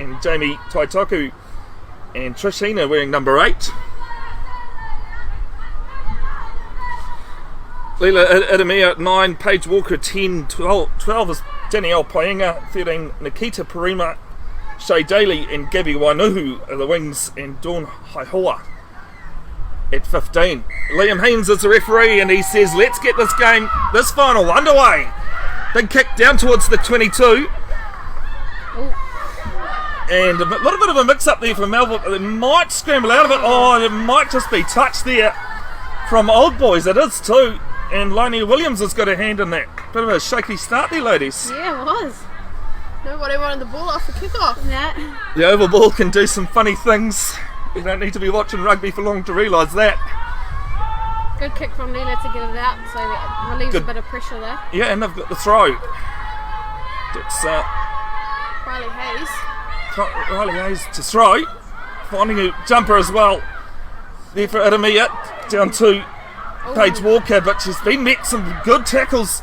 and Jamie Taitoku and Trishina wearing number 8. Leila Idamia 9, Paige Walker 10, 12 is Danielle Paenga, 13 Nikita Parima, Chey Daly and Gabby Wainuhu are the wings, and Dawn Haihoa at 15. Liam Haynes is the referee, and he says, let's get this final underway. Big kick down towards the 22. Ooh. And a little bit of a mix-up there for Melville. They might scramble out of it. Oh, it might just be touched there from Old Boys. It is too. And Lonnie Williams has got a hand in that. Bit of a shaky start there, ladies. Yeah, it was. Nobody wanted the ball off the kick-off. Yeah. The oval ball can do some funny things. You don't need to be watching rugby for long to realise that. Good kick from Leela to get it out, so it relieves a bit of pressure there. Yeah, and they've got the throw. It's Riley Hayes to throw. Finding a jumper as well. There for Idamia. Down to Paige Walker, but she's been met some good tackles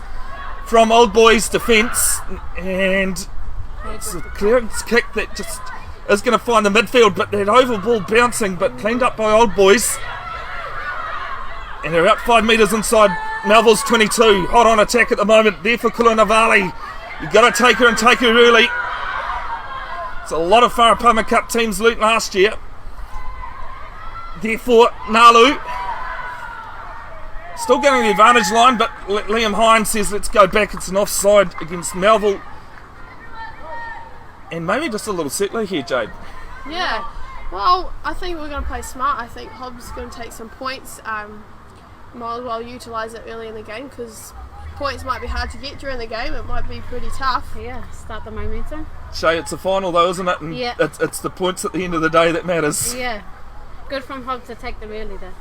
from Old Boys defence, and it's a clearance kick that just is going to find the midfield, but that oval ball bouncing, but cleaned up by Old Boys. And they're out 5 metres inside Melville's 22. Hot on attack at the moment there for Kulunavali. You've got to take her and take her early. It's a lot of Wharapama Cup teams loot last year. Therefore, Nalu still getting the advantage line, but Liam Hines says let's go back. It's an offside against Melville. And maybe just a little settler here, Jade. Yeah. Well, I think we're going to play smart. I think Hobbs is going to take some points. Might as well utilise it early in the game, because points might be hard to get during the game. It might be pretty tough. Yeah, start the momentum. Chey, it's a final though, isn't it? And yeah. It's the points at the end of the day that matters. Yeah. Good from Hobbs to take them early there.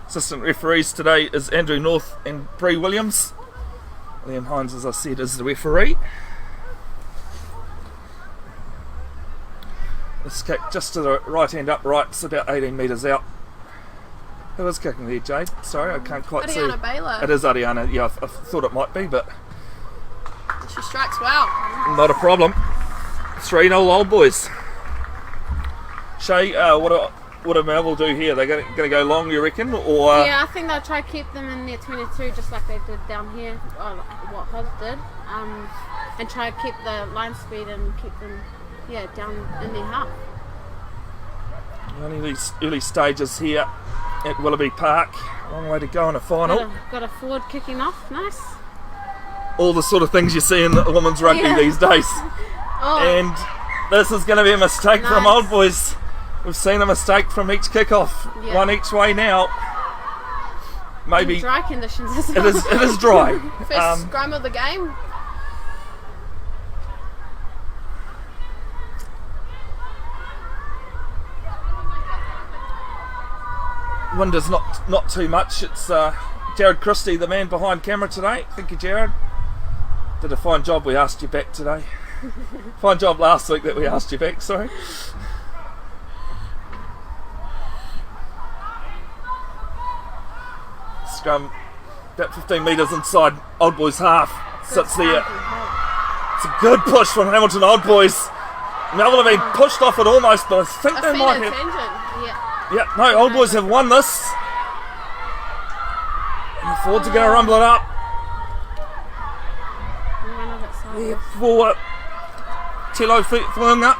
Assistant referees today is Andrew North and Bree Williams. Liam Hines, as I said, is the referee. This kick just to the right hand upright, it's about 18 metres out. Who is kicking there, Jade? Sorry, I can't quite see. Ariana Baylor. It is Ariana, yeah, I thought it might be, but she strikes well. not a problem. 3-0 Old Boys. Chey, what do Melville do here? They're going to go long, you reckon? Or yeah, I think they'll try to keep them in their 22, just like they did down here, or what Hobbs did, and try to keep the line speed and keep them, down in their half. Only these early stages here at Willoughby Park. Long way to go in a final. Got a forward kicking off, nice. All the sort of things you see in the women's rugby these days. And this is going to be a mistake from Old Boys. We've seen a mistake from each kickoff. One each way now. Maybe in dry conditions as well. It is dry. First scrum of the game. Wind is not too much. It's Jared Christie, the man behind camera today. Thank you, Jared. Did a fine job. We asked you back today. Fine job last week that we asked you back, sorry. Scrum about 15 metres inside Old Boys half. Sits there. It's a good push from Hamilton Old Boys. Melville have been pushed off it almost, but I think they might have. Yeah, no, Old Boys have won this. And the forwards are going to rumble it up. There for Tilo Fuunga.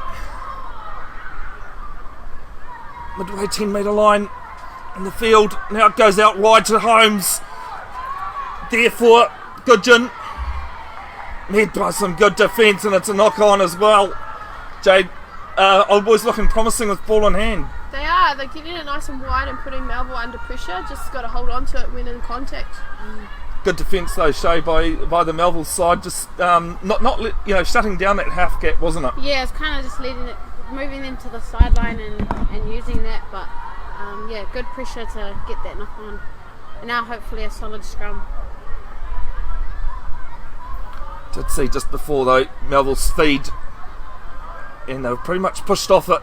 Midway 10 metre line in the field. Now it goes out wide to Holmes. There for Goodgen. Met by some good defence, and it's a knock on as well. Jade, Old Boys looking promising with ball in hand. They are. They're getting it nice and wide and putting Melville under pressure. Just got to hold on to it when in contact. Good defence though, Chey, by the Melville side. Just not shutting down that half gap, wasn't it? Yeah, it's kind of just moving them to the sideline and using that. But good pressure to get that knock on. And now hopefully a solid scrum. Did see just before though Melville's feed, and they were pretty much pushed off it.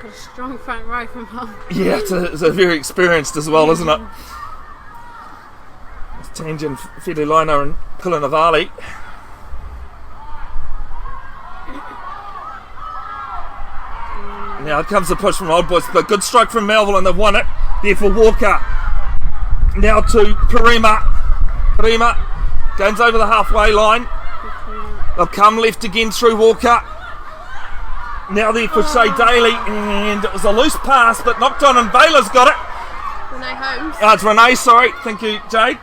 Got a strong front row from home. Yeah, it's a very experienced as well, isn't it? It's Tangent, Fedilina and Kulanavali. Now comes the push from Old Boys, but good strike from Melville and they've won it. There for Walker. Now to Parima. Parima goes over the halfway line. They'll come left again through Walker. Now there for Chey Daly, and it was a loose pass, but knocked on, and Baylor's got it. Renee Holmes. It's Renee, sorry. Thank you, Jade.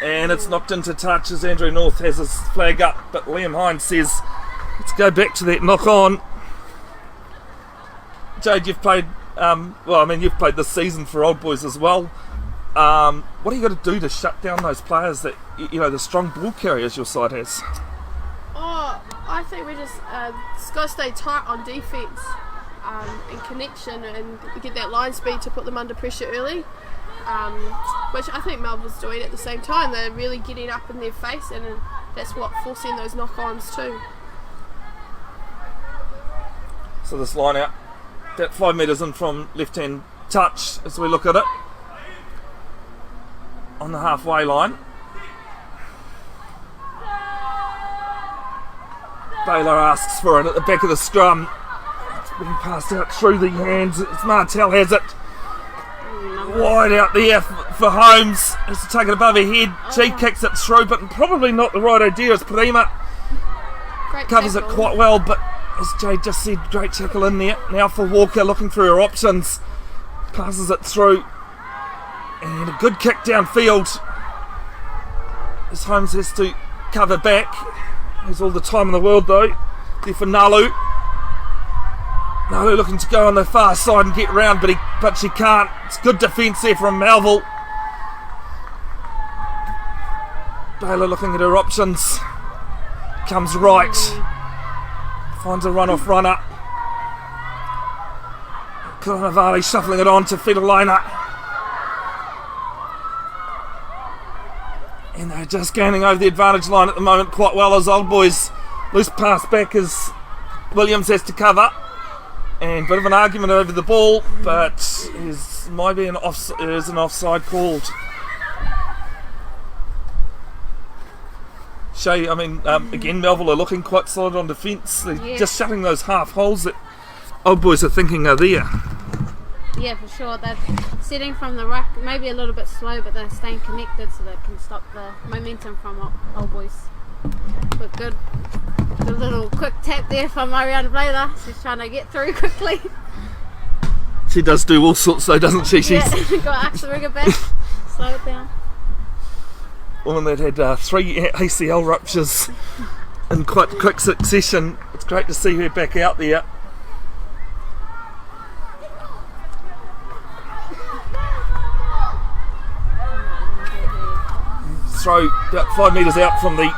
And it's knocked into touch as Andrew North has his flag up, but Liam Hines says, let's go back to that knock on. Jade, you've played, you've played this season for Old Boys as well. What are you got to do to shut down those players that, the strong ball carriers your side has? I think we just got to stay tight on defence and connection and get that line speed to put them under pressure early, which I think Melville's doing at the same time. They're really getting up in their face, and that's what forcing those knock-ons too. So this line out, about 5 metres in from left-hand touch as we look at it. On the halfway line. Baylor asks for it at the back of the scrum. It's being passed out through the hands. It's Martell has it. Wide out there for Holmes. Has to take it above her head. She kicks it through, but probably not the right idea as Prima covers it quite well, but as Jade just said, great tackle in there. Now for Walker, looking through her options. Passes it through. And a good kick downfield. As Holmes has to cover back. There's all the time in the world though. There for Nalu. Nalu looking to go on the far side and get round, but she can't. It's good defence there from Melville. Baylor looking at her options. Comes right. Finds a run-off runner. Kalanavali shuffling it on to Fidelina. And they're just gaining over the advantage line at the moment quite well as Old Boys. Loose pass back as Williams has to cover. And a bit of an argument over the ball, but might be an offside called. Chey, again, Melville are looking quite solid on defence. They're just shutting those half holes that Old Boys are thinking are there. Yeah, for sure. They're setting from the ruck, maybe a little bit slow, but they're staying connected so they can stop the momentum from Old Boys. But good little quick tap there from Mariana Blader. She's trying to get through quickly. She does do all sorts though, doesn't she? She's got Axa Rigger back. Slow it down. Woman that had 3 ACL ruptures in quite quick succession. It's great to see her back out there. Throw about 5 metres out from the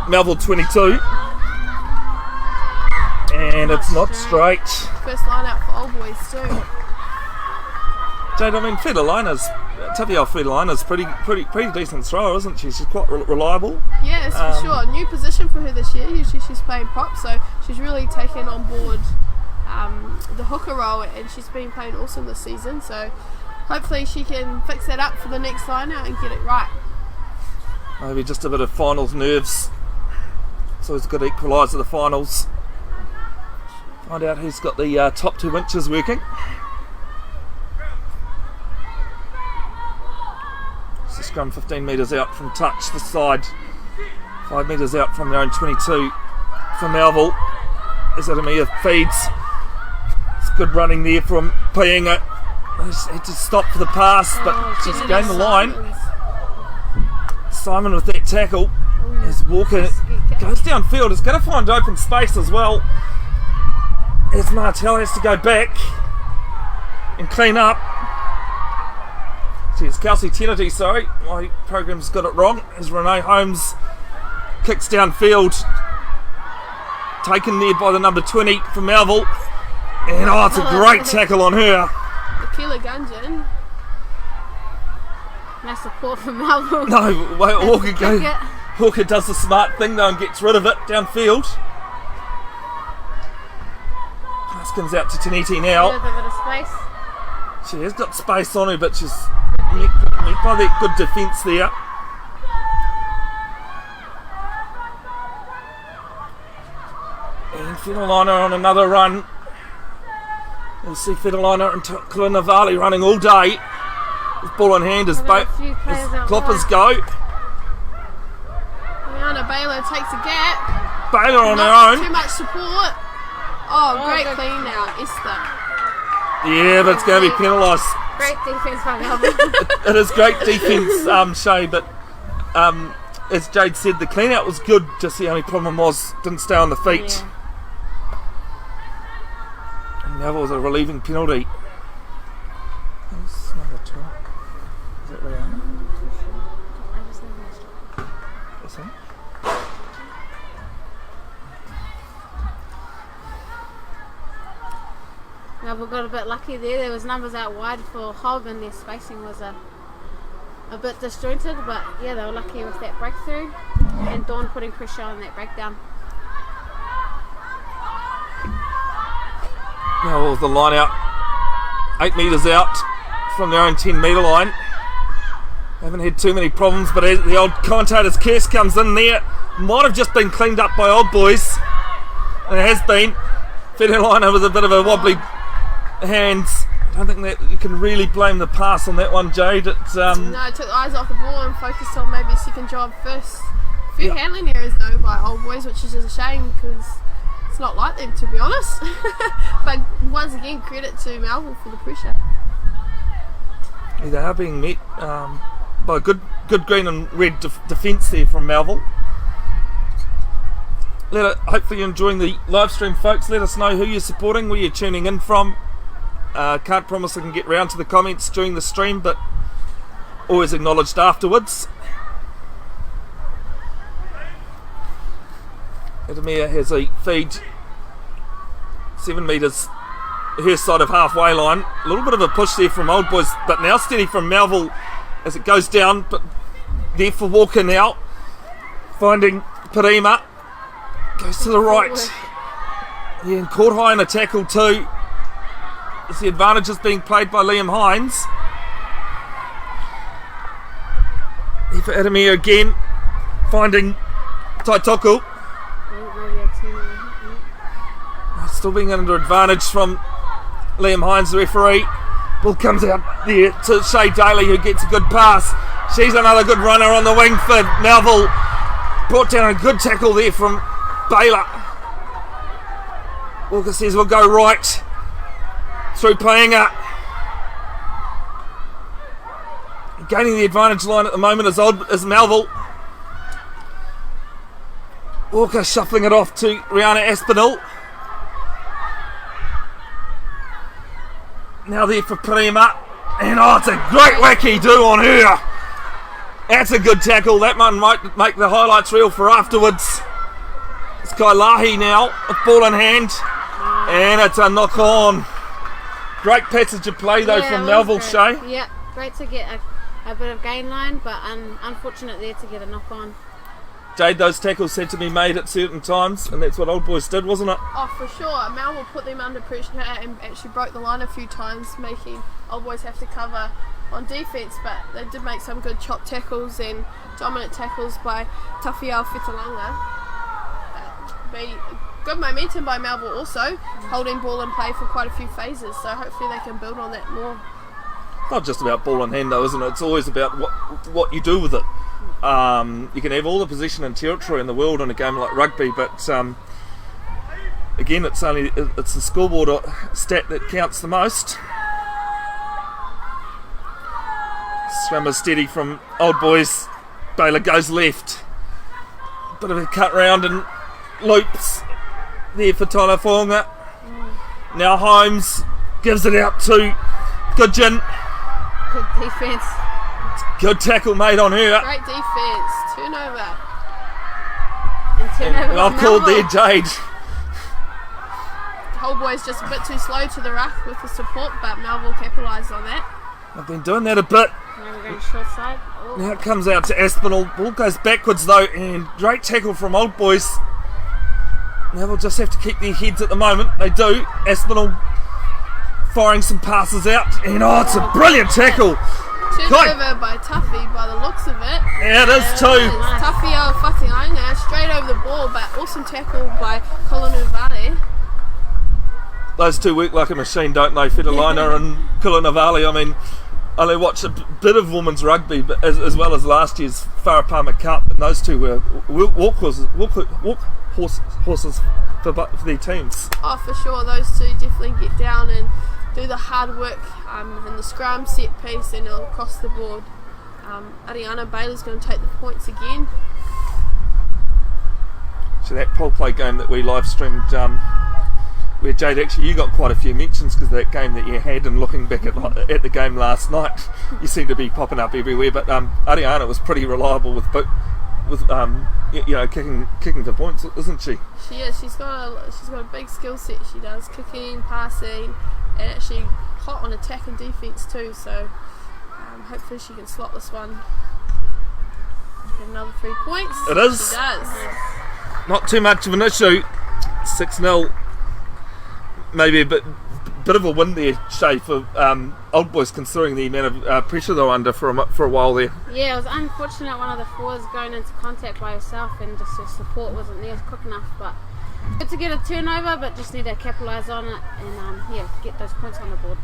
Melville 22. And it's not straight. First line out for Old Boys too. Jade, Taviel Fedolina's pretty decent thrower, isn't she? She's quite reliable. Yes, for sure. New position for her this year. Usually she's playing prop, so she's really taken on board the hooker role, and she's been playing awesome this season. So hopefully she can fix that up for the next line out and get it right. Maybe just a bit of finals nerves. So it's got to equalise the finals. Find out who's got the top 2 inches working. It's a scrum 15 metres out from touch this side. 5 metres out from their own 22 for Melville. As Adamia feeds. It's good running there from Paenga. Had to stop for the pass, but just gained the line. Simon with that tackle as Walker goes downfield. It's going to find open space as well as Martell has to go back and clean up. It's Kelsey Kennedy, sorry, my program's got it wrong, as Renee Holmes kicks downfield, taken there by the number 20 from Melville, and it's a great tackle on her. Akila Gunjan. Nice support from Melville. No, Walker does the smart thing though and gets rid of it downfield. Pass comes out to Taniti now. A little bit of space. She has got space on her, but she's met by that good defence there. And Feneliner on another run. We'll see Federliner and Kulanavali running all day. With ball in hand as Clippers go. Rihanna Baylor takes a gap. Baylor on her Not own. too much support. Oh, great clean now, Esther. Yeah, but it's going to be penalised. Great defence by Melville. It is great defence, Chey, but as Jade said, the clean out was good, just the only problem was didn't stay on the feet. Yeah. And Melville was a relieving penalty. That's number 12. Is that Rihanna? What's that? Melville got a bit lucky there. There was numbers out wide for Hob and their spacing was a bit disjointed, but yeah, they were lucky with that breakthrough and Dawn putting pressure on that breakdown. Now the line out, 8 metres out from their own 10 metre line. Haven't had too many problems, but as the old commentator's curse comes in there, might have just been cleaned up by Old Boys, and it has been. Federliner with a bit of a wobbly hands. I don't think that you can really blame the pass on that one, Jade. No, it took the eyes off the ball and focused on maybe a second job first. A few handling errors though by Old Boys, which is just a shame because it's not like them, to be honest. But once again, credit to Melville for the pressure. Yeah, they are being met by good green and red defence there from Melville. Hopefully you're enjoying the live stream, folks. Let us know who you're supporting, where you're tuning in from. Can't promise I can get round to the comments during the stream, but always acknowledged afterwards. Edemir has a feed 7 metres her side of halfway line. A little bit of a push there from Old Boys, but now steady from Melville as it goes down, but there for Walker now, finding Parima, goes to the right. Yeah, and caught high in a tackle too. As the advantage is being played by Liam Hines. Here for Edemir again, finding Taitoku. Still being under advantage from Liam Hines, the referee. Ball comes out there to Chey Daly, who gets a good pass. She's another good runner on the wing for Melville. Brought down a good tackle there from Baylor. Walker says we'll go right through Paenga. Gaining the advantage line at the moment is Melville. Walker shuffling it off to Rihanna Aspinall. Now there for Prima. And it's a great wacky do on her. That's a good tackle. That one might make the highlights reel for afterwards. It's Kailahi now, a ball in hand. And it's a knock on. Great passage of play though from Melville, Chey. Yeah, great to get a bit of gain line, but unfortunate there to get a knock on. Jade, those tackles had to be made at certain times, and that's what Old Boys did, wasn't it? Oh, for sure. Melville put them under pressure and actually broke the line a few times, making Old Boys have to cover on defence, but they did make some good chop tackles and dominant tackles by Tafiao Fitalanga. Good momentum by Melville also, holding ball in play for quite a few phases, so hopefully they can build on that more. Not just about ball in hand though, isn't it? It's always about what you do with it. You can have all the position and territory in the world in a game like rugby, but again, it's the scoreboard stat that counts the most. Scrum is steady from Old Boys. Baylor goes left. Bit of a cut round and loops there for Tyler Fonga. Now Holmes gives it out to Goodgin. Good defence. Good tackle made on her. Great defence. Turnover. And well called there, Jade. Old Boys just a bit too slow to the ruck with the support, but Melville capitalised on that. I've been doing that a bit. Now we're going short side. Oh. Now it comes out to Aspinall. Ball goes backwards though, and great tackle from Old Boys. Now they'll just have to keep their heads at the moment. They do. Aspinall firing some passes out, and it's a brilliant tackle. Turnover by Tuffy by the looks of it. Yeah, it is too. Tafiao Whatiainga straight over the ball, but awesome tackle by Colin Uvare. those two work like a machine, don't they? Fidelina and Kulanavali. I mean, I only watched a bit of women's rugby, but as well as last year's Farah Palmer Cup, and those two were walk horses for their teams. Oh, for sure. Those two definitely get down and do the hard work in the scrum, set piece, and across the board. Ariana Baylor's going to take the points again. So that pole play game that we live streamed, where Jade, actually you got quite a few mentions because of that game that you had, and looking back at the game last night, you seem to be popping up everywhere. But Ariana was pretty reliable with kicking the points, isn't she? She is. She's got a big skill set. She does kicking, passing, and actually hot on attack and defence too. So hopefully she can slot this one. Get another 3 points. It is. She does. Not too much of an issue. 6-0. Maybe a bit of a win there, Chey, for Old Boys, considering the amount of pressure they were under for a while there. Yeah, it was unfortunate one of the forwards going into contact by herself and just her support wasn't there quick enough, but good to get a turnover, but just need to capitalise on it and get those points on the board.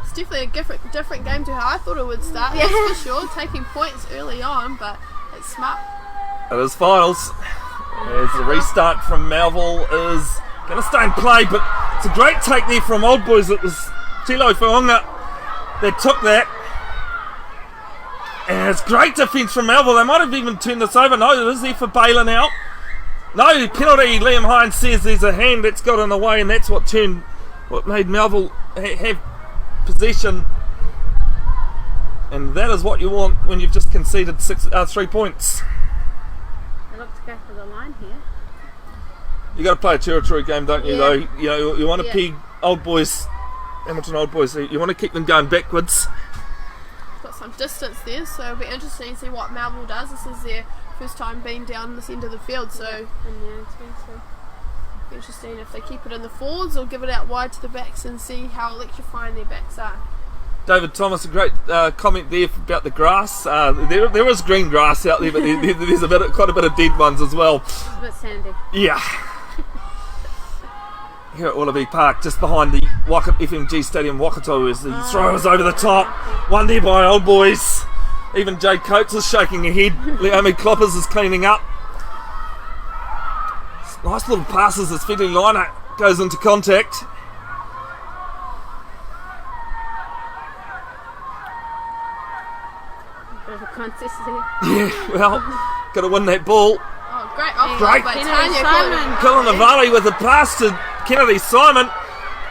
It's definitely a different game to how I thought it would start, that's for sure, taking points early on, but it's smart. It is finals. As the restart from Melville is going to stay in play, but it's a great take there from Old Boys. It was Tilo Whaonga that took that. And it's great defence from Melville. They might have even turned this over. No, it is there for Baylor now. No, penalty. Liam Hines says there's a hand that's got in the way, and that's what made Melville have possession. And that is what you want when you've just conceded 3 points. They look to go for the line here. You got to play a territory game, don't you? Yeah. Though you want to peg Old Boys, Hamilton Old Boys. You want to keep them going backwards. Got some distance there, so it'll be interesting to see what Melville does. This is their first time being down this end of the field, so interesting if they keep it in the forwards or give it out wide to the backs and see how electrifying their backs are. David Thomas, a great comment there about the grass. There is green grass out there, but there's quite a bit of dead ones as well. A bit sandy. Yeah. Here at Willoughby Park, just behind the FMG Stadium, Waikato, as the throw is over the top. One there by Old Boys. Even Jade Coates is shaking her head. Leomi Kloppers is cleaning up. Nice little passes as Fidelina goes into contact. Bit of a contest there. Yeah, well, got to win that ball. Oh, great off Great. by Kennedy Tanya. Simon. Kulanavali with a pass to Kennedy Simon.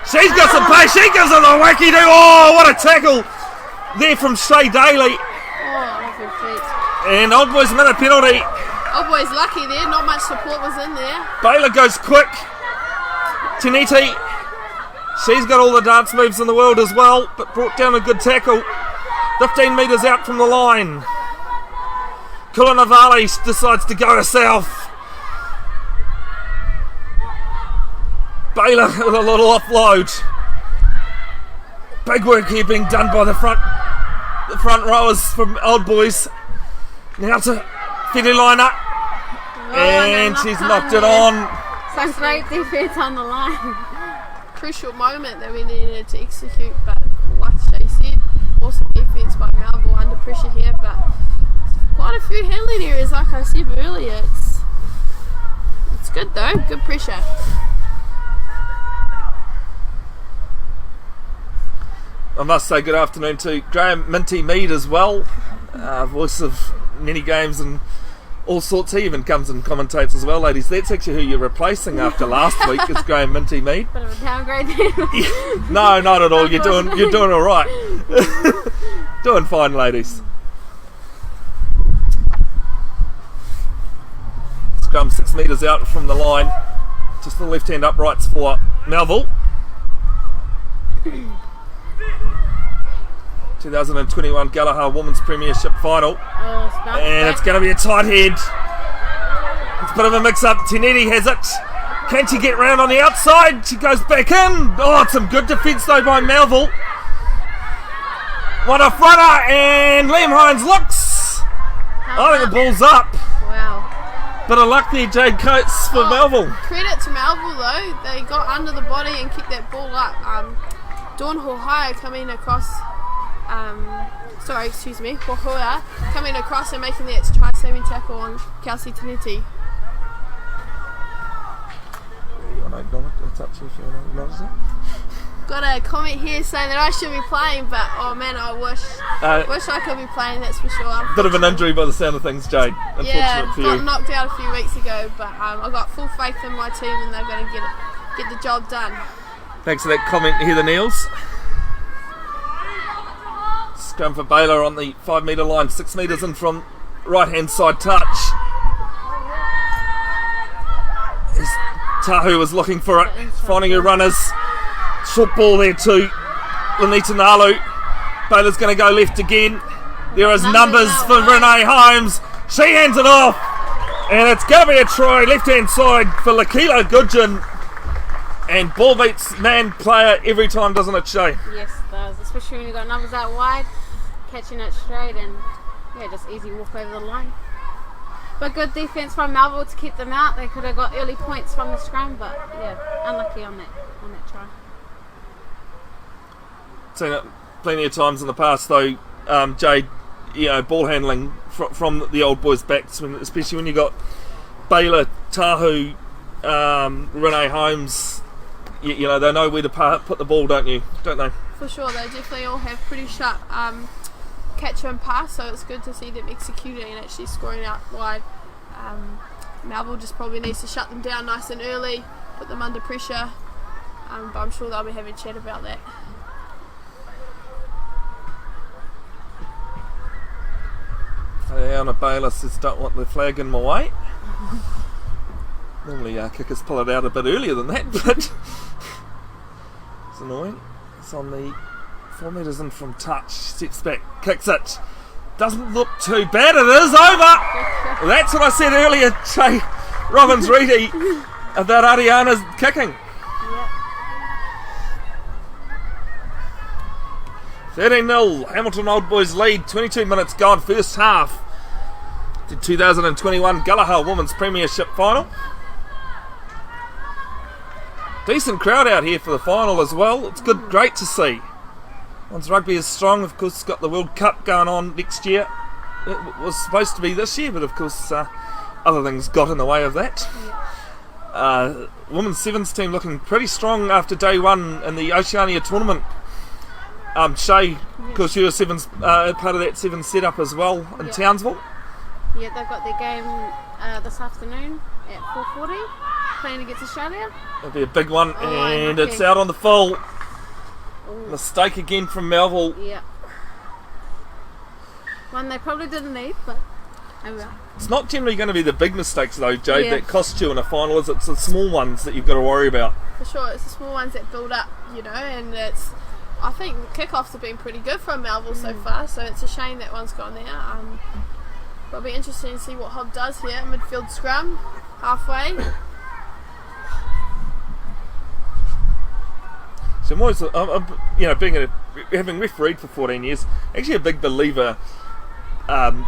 She's got some pace. She gives it a wacky do. Oh, what a tackle there from Chey Daly. Oh, lovely feet. And Old Boys minute penalty. Old Boys lucky there, not much support was in there. Baylor goes quick. Tiniti. She's got all the dance moves in the world as well, but brought down a good tackle. 15 metres out from the line. Kulanavali decides to go herself. Baylor with a little offload. Big work here being done by the front rowers from Old Boys. Now to Fidelina. And she's knocked it on. Some great defence on the line. Crucial moment that we needed to execute, but like Chey said, awesome defence by Melville under pressure here, but quite a few handling areas like I said earlier. It's good though, good pressure. I must say good afternoon to Graham Minty Mead as well, voice of many games and all sorts. He even comes and commentates as well, ladies. That's actually who you're replacing after last week. It's Graham Minty Mead. Bit of a downgrade there. No, not at all. You're doing all right. Doing fine, ladies. Scrum 6 metres out from the line. Just the left-hand uprights for Melville. 2021 Gallagher Women's Premiership Final. And it's going to be a tight head. It's a bit of a mix-up. Tineti has it. Can she get round on the outside? She goes back in. Oh, it's some good defence though by Melville. One off runner, and Liam Hines looks. I think the ball's up. Wow. Bit of luck there, Jade Coates for Melville. Credit to Melville though, they got under the body and kicked that ball up. Dawn Hohaya coming across, Hohaya coming across and making that try-saving tackle on Kelsey Taniti. Got a comment here saying that I should be playing, but oh man, I wish I could be playing, that's for sure. Bit of an injury by the sound of things, Jade. Unfortunate for you. Got knocked out a few weeks ago, but I've got full faith in my team and they're going to get the job done. Thanks for that comment, Heather Neals. Scrum for Baylor on the 5 metre line, 6 metres in from right hand side touch. As Tahu was looking for it, finding her runners. Short ball there to Lanita Nalu. Baylor's going to go left again. There is numbers for Renee Holmes. She hands it off. And it's going to be a try, left hand side for Lakila Goodgen. And ball beats man player every time, doesn't it, Chey? Yes, it does. Especially when you've got numbers out wide, catching it straight and just easy walk over the line. But good defence from Melville to keep them out. They could have got early points from the scrum, but unlucky on that try. Seen it plenty of times in the past though, Jade, ball handling from the old boys' backs, especially when you got Baylor, Tahu, Renee Holmes. They know where to put the ball, don't they? For sure, they definitely all have pretty sharp catch and pass, so it's good to see them executing and actually scoring out wide. Melville just probably needs to shut them down nice and early, put them under pressure, but I'm sure they'll be having a chat about that. Anna Baylor says, don't want the flag in my way. Normally kickers pull it out a bit earlier than that, but it's annoying. It's on the 4 metres in from touch, steps back, kicks it. Doesn't look too bad, it is over! That's what I said earlier, Chey, Robins-Reti, about Ariana's kicking. Yep. 13-0, Hamilton Old Boys lead, 22 minutes gone, first half. The 2021 Gallagher Women's Premiership final. Decent crowd out here for the final as well. It's great to see. Once rugby is strong, of course, got the World Cup going on next year. It was supposed to be this year, but of course other things got in the way of that. Women's Sevens team looking pretty strong after day one in the Oceania tournament. Chey, of course, you were Sevens, part of that Sevens setup as well in Townsville. Yeah, they've got their game this afternoon at 4:40, playing against Australia. It'll be a big one, and it's out on the full. Ooh. Mistake again from Melville. Yeah. One they probably didn't need, but oh well. It's not generally going to be the big mistakes though, Jade, that cost you in a final. It's the small ones that you've got to worry about. For sure, it's the small ones that build up, and I think the kickoffs have been pretty good from Melville so far, so it's a shame that one's gone there. It'll be interesting to see what Hob does here. Midfield scrum, halfway. So I'm always, having refereed for 14 years, actually a big believer,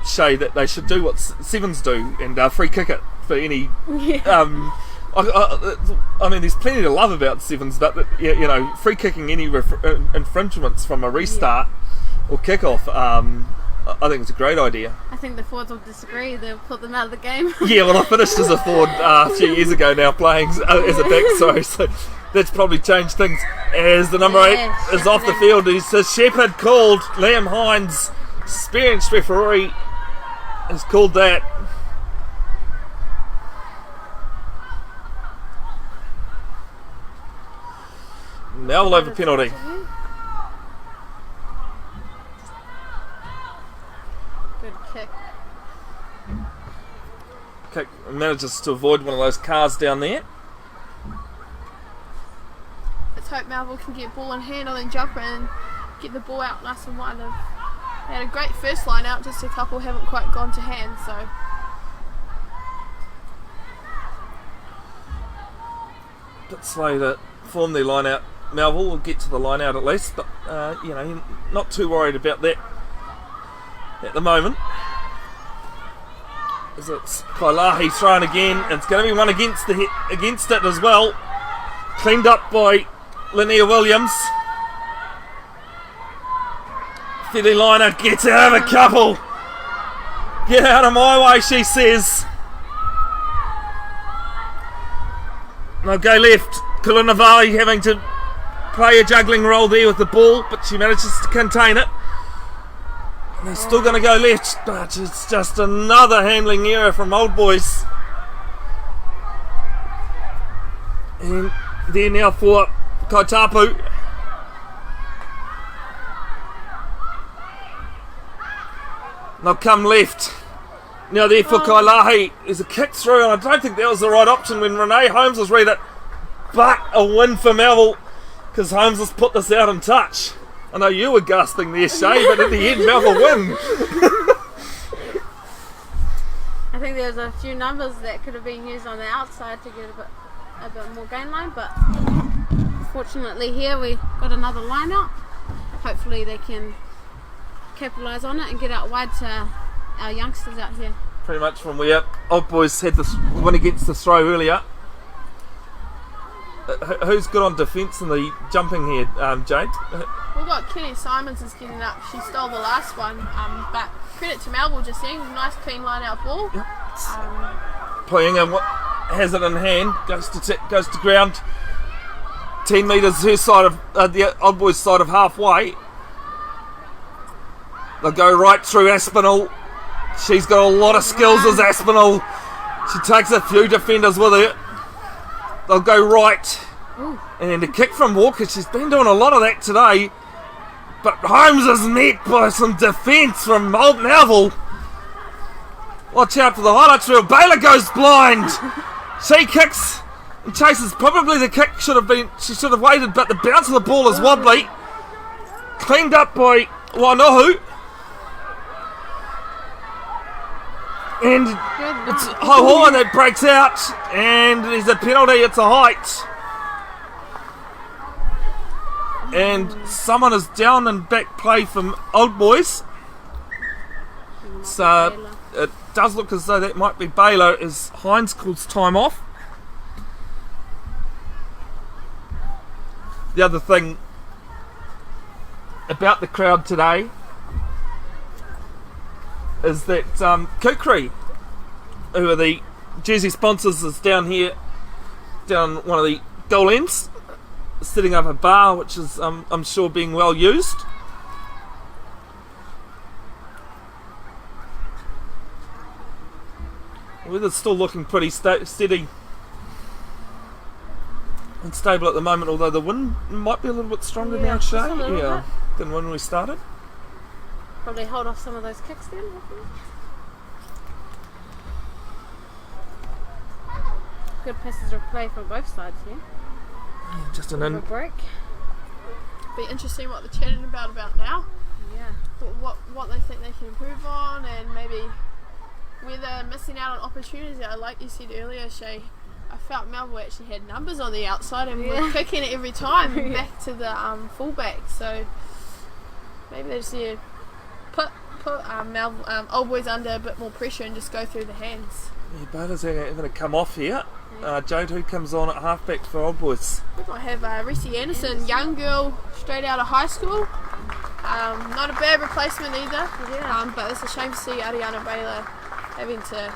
Chey, that they should do what Sevens do and free kick it for any. I mean, there's plenty to love about Sevens, but free kicking any infringements from a restart or kick-off. I think it's a great idea. I think the forwards will disagree. They'll put them out of the game. Yeah, well, I finished as a forward a few years ago now, playing as a back, so that's probably changed things. As the number 8 is off the field, he says Shepherd called. Liam Hines, experienced referee, has called that. Melville over penalty. Kick manages to avoid one of those cars down there. Let's hope Melville can get ball in hand on the jumper and get the ball out nice and wide. They had a great first line out, just a couple haven't quite gone to hand, so. Bit slow to form their line out. Melville will get to the line out at least, but not too worried about that at the moment. Is it Kailahi throwing again? It's going to be one against it as well. Cleaned up by Linnea Williams. Fiddy Liner gets out of a couple. Get out of my way, she says. No, go left. Kulunavali having to play a juggling role there with the ball, but she manages to contain it. And they're still going to go left, but it's just another handling error from Old Boys. And there now for Kaitapu. They'll come left. Now there for Kailahi. There's a kick through, and I don't think that was the right option when Renee Holmes was read it. But a win for Melville, because Holmes has put this out in touch. I know you were gasping there, Chey, but in the end, Melville win. I think there's a few numbers that could have been used on the outside to get a bit more gain line, but fortunately here we got another line out. Hopefully they can capitalise on it and get out wide to our youngsters out here. Pretty much from where Old Boys had this win against the throw earlier. Who's good on defence in the jumping here, Jade? We've got Kenny Simons is getting up. She stole the last one, but credit to Melville just saying, nice clean line out ball. Yep. Poyinga has it in hand, goes to ground. 10 metres her side of the Old Boys side of halfway. They'll go right through Aspinall. She's got a lot of skills as Aspinall. She takes a few defenders with her. They'll go right. Ooh. And a kick from Walker. She's been doing a lot of that today. But Holmes is met by some defence from Old Melville. Watch out for the highlights reel. Baylor goes blind. She kicks and chases. Probably the kick she should have waited, but the bounce of the ball is wobbly. Cleaned up by Wainohu. And it's Hohoa that breaks out, and there's a penalty. It's a height. And someone is down and back play from Old Boys. So it does look as though that might be Baylor as Hines calls time off. The other thing about the crowd today is that Kukri, who are the jersey sponsors, is down here, down one of the goal ends, setting up a bar, which is I'm sure being well used. The weather's still looking pretty steady and stable at the moment, although the wind might be a little bit stronger now, Chey, than when we started. Probably hold off some of those kicks then, hopefully. Good passes of play from both sides here. Yeah, just an A break. Be interesting what they're chatting about now. Yeah. What they think they can improve on, and maybe where they're missing out on opportunities. Like you said earlier, Chey, I felt Melville actually had numbers on the outside and were kicking it every time back to the fullback. So maybe they just need to put Old Boys under a bit more pressure and just go through the hands. Yeah, Baylor's going to come off here. Jade, who comes on at halfback for Old Boys? We might have Reese Anderson, young girl straight out of high school. Not a bad replacement either. Yeah. But it's a shame to see Ariana Baylor having to...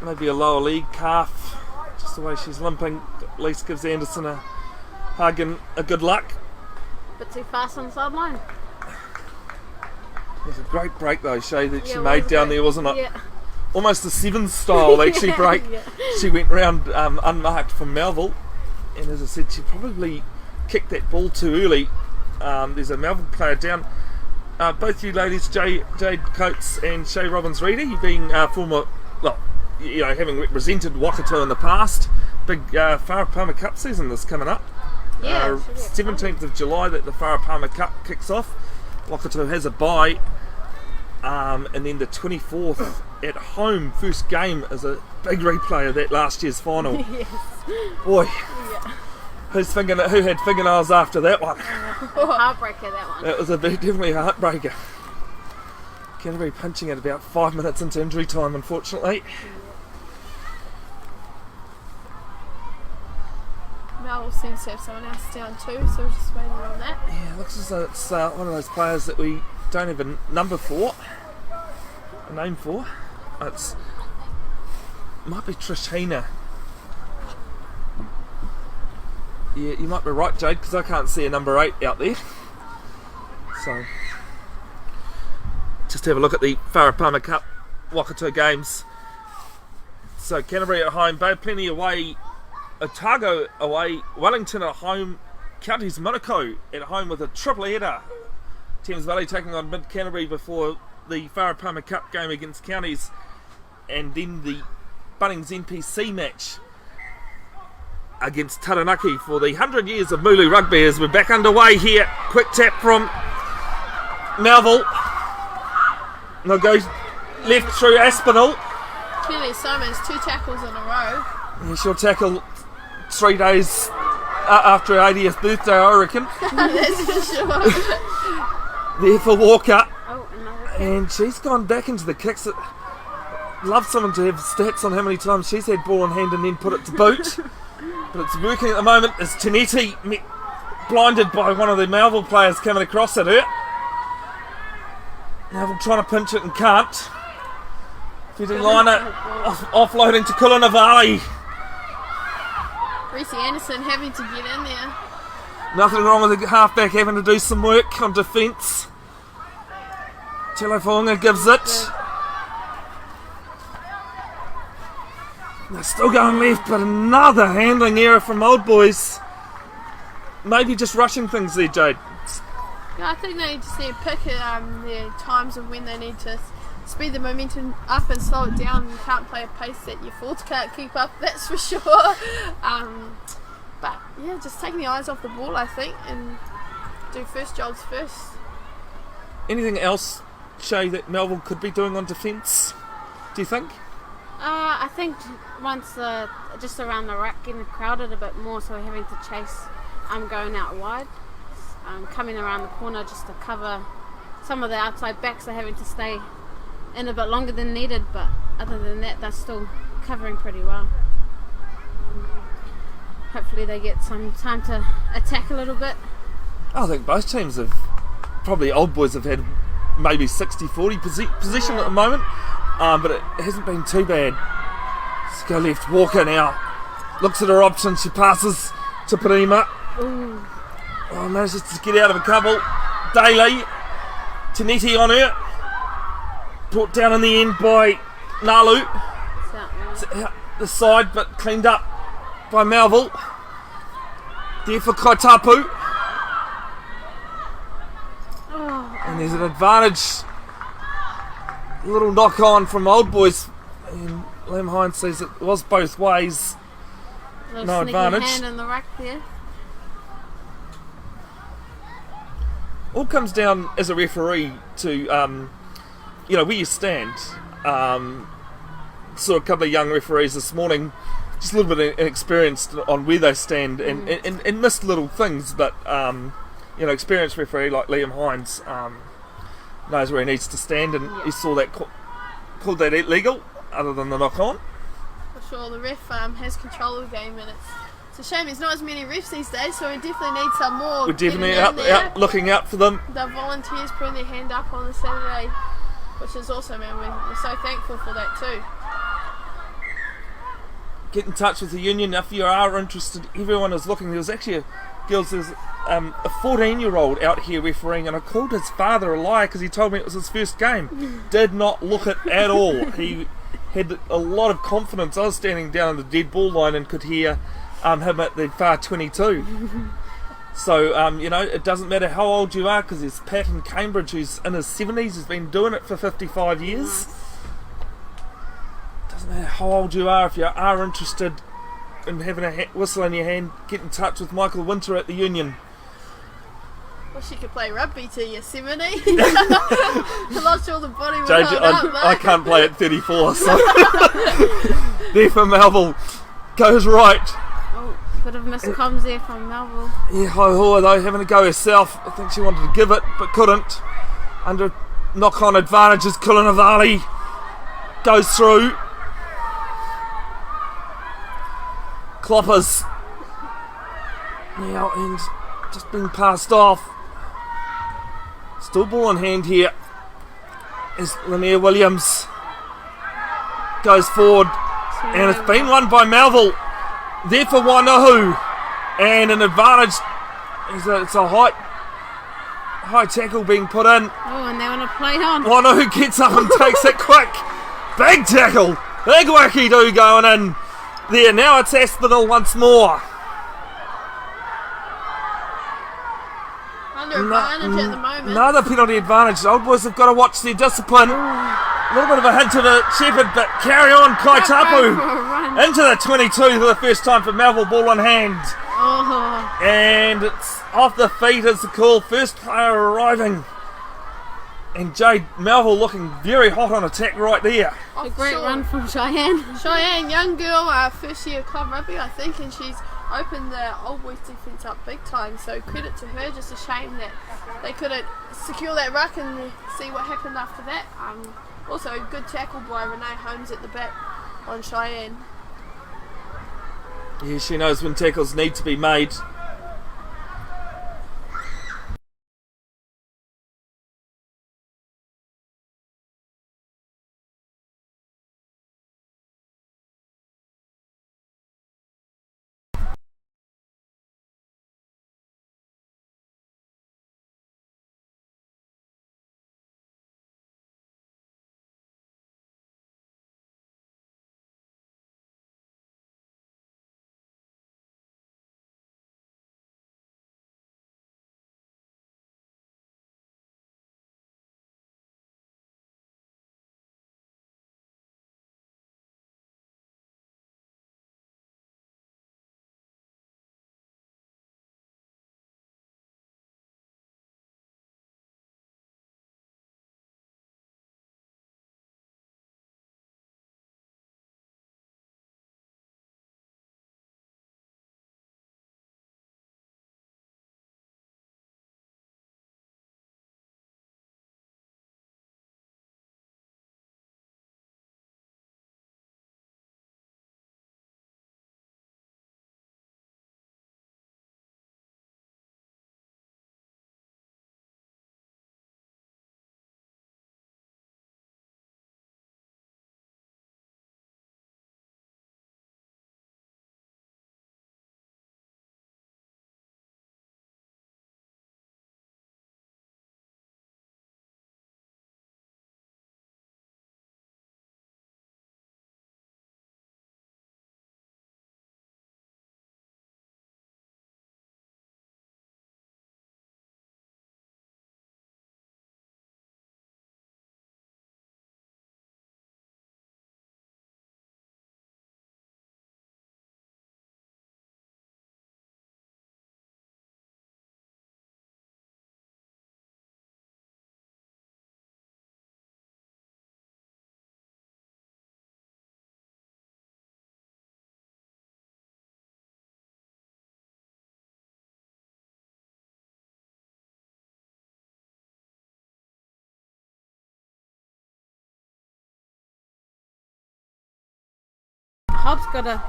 Maybe a lower league calf, just the way she's limping. At least gives Anderson a hug and a good luck. Bit too fast on the sideline. It was a great break though, Chey, that she Yeah, made down there, wasn't it? Yeah. Almost a Sevens style actually break. Yeah. She went round unmarked from Melville, and as I said, she probably kicked that ball too early. There's a Melville player down. Both you ladies, Jade Coates and Chey Robins-Reti, being former, having represented Waikato in the past. Big Wharapama Cup season is coming up. Yeah, 17th of July that the Wharapama Cup kicks off. Waikato has a bye, and then the 24th at home, first game, is a big replay of that last year's final. Yes. Boy, Yeah. who had fingernails after that one? Heartbreaker, that one. That was definitely a heartbreaker. Canterbury pinching at about 5 minutes into injury time, unfortunately. Melville seems to have someone else down too, so we're just waiting on that. Yeah, looks as though it's one of those players that we don't have a number for, a name for. Might be Trishina. Yeah, you might be right, Jade, because I can't see a number 8 out there. So, just have a look at the Wharapama Cup Waikato games. So Canterbury at home, Bay Plenty away, Otago away, Wellington at home, Counties Monaco at home with a triple header. Thames Valley taking on Mid Canterbury before the Wharapama Cup game against Counties, and then the Bunnings NPC match against Taranaki for the 100 years of Mulu Rugby as we're back underway here. Quick tap from Melville. They'll go left through Aspinall. Clearly Simon's 2 tackles in a row. Yeah, she'll tackle 3 days after her 80th birthday, I reckon. That's for sure. There for Walker. Oh, another kick. And she's gone back into the kicks. Love someone to have stats on how many times she's had ball in hand and then put it to boot. But it's working at the moment as Tinetti blinded by one of the Melville players coming across at her. Melville trying to pinch it and can't. Fidi Liner offloading to Kulanavali. Reese Anderson having to get in there. Nothing wrong with the halfback having to do some work on defence. Telefonga gives it. They're still going left, but another handling error from Old Boys. Maybe just rushing things there, Jade. Yeah, I think they just need to pick their times of when they need to speed the momentum up and slow it down. You can't play a pace that your forwards can't keep up, that's for sure. But yeah, just taking the eyes off the ball, I think, and do first jobs first. Anything else, Chey, that Melville could be doing on defence, do you think? I think once just around the rack getting crowded a bit more, so we're having to chase going out wide. Coming around the corner just to cover some of the outside backs are having to stay in a bit longer than needed, but other than that they're still covering pretty well. Hopefully they get some time to attack a little bit. I think both teams have, probably Old Boys have had maybe 60-40 position at the moment, but it hasn't been too bad. Let's go left, Walker now. Looks at her options, she passes to Parima. Ooh. Oh, manages to get out of a couple. Daly, Tinetti on her. Brought down in the end by Nalu. Out the side, but cleaned up by Melville. There for Kaitapu. Oh. And there's an advantage. A little knock on from Old Boys. And Lem Hines says it was both ways. No advantage. Hand in the rack there. All comes down as a referee to, where you stand. Saw a couple of young referees this morning, just a little bit inexperienced on where they stand and missed little things, but, experienced referee like Liam Hines knows where he needs to stand, and he saw that, called that illegal, other than the knock-on. For sure, the ref has control of the game, and it's a shame there's not as many refs these days, so we definitely need some more. We're definitely out looking out for them. The volunteers putting their hand up on the Saturday, which is awesome, and we're so thankful for that too. Get in touch with the union if you are interested. Everyone is looking. There was actually a 14-year-old out here refereeing, and I called his father a liar because he told me it was his first game. Did not look it at all. He had a lot of confidence. I was standing down the dead ball line and could hear him at the far 22. So, it doesn't matter how old you are, because there's Pat in Cambridge who's in his 70s, has been doing it for 55 years. Doesn't matter how old you are, if you are interested in having a whistle in your hand, get in touch with Michael Winter at the Union. Wish you could play rugby till you're 70. I'm not sure the body would hold up, I can't play at 34, so there for Melville. Goes right. Oh, bit of miscomms there from Melville. Yeah, Hoa though, having a go herself. I think she wanted to give it, but couldn't. Under knock-on advantage as Kulanavali goes through. Kloppers now and just being passed off. Still ball in hand here as Lanier Williams goes forward, and it's been won by Melville. There for Wainohu, and an advantage. It's a high tackle being put in. Oh, and they want to play on. Wainohu gets up and takes it quick. Big tackle. Big wacky-do going in there. Now it's Aspinall once more. Under advantage at the moment. Another penalty advantage. Old boys have got to watch their discipline. A little bit of a hint to the Shepherd, but carry on. Kai Tapu into the 22 for the first time for Melville, ball in hand. Oh. And it's off the feet is the call. First player arriving. And Jade Melville looking very hot on attack right there. A great run from Cheyenne. Cheyenne, young girl, first year club rugby, I think, and she's opened the old boys defence up big time. So credit to her. Just a shame that they couldn't secure that ruck and see what happened after that. Also, good tackle by Renee Holmes at the back on Cheyenne. Yeah, she knows when tackles need to be made. Hob's got a...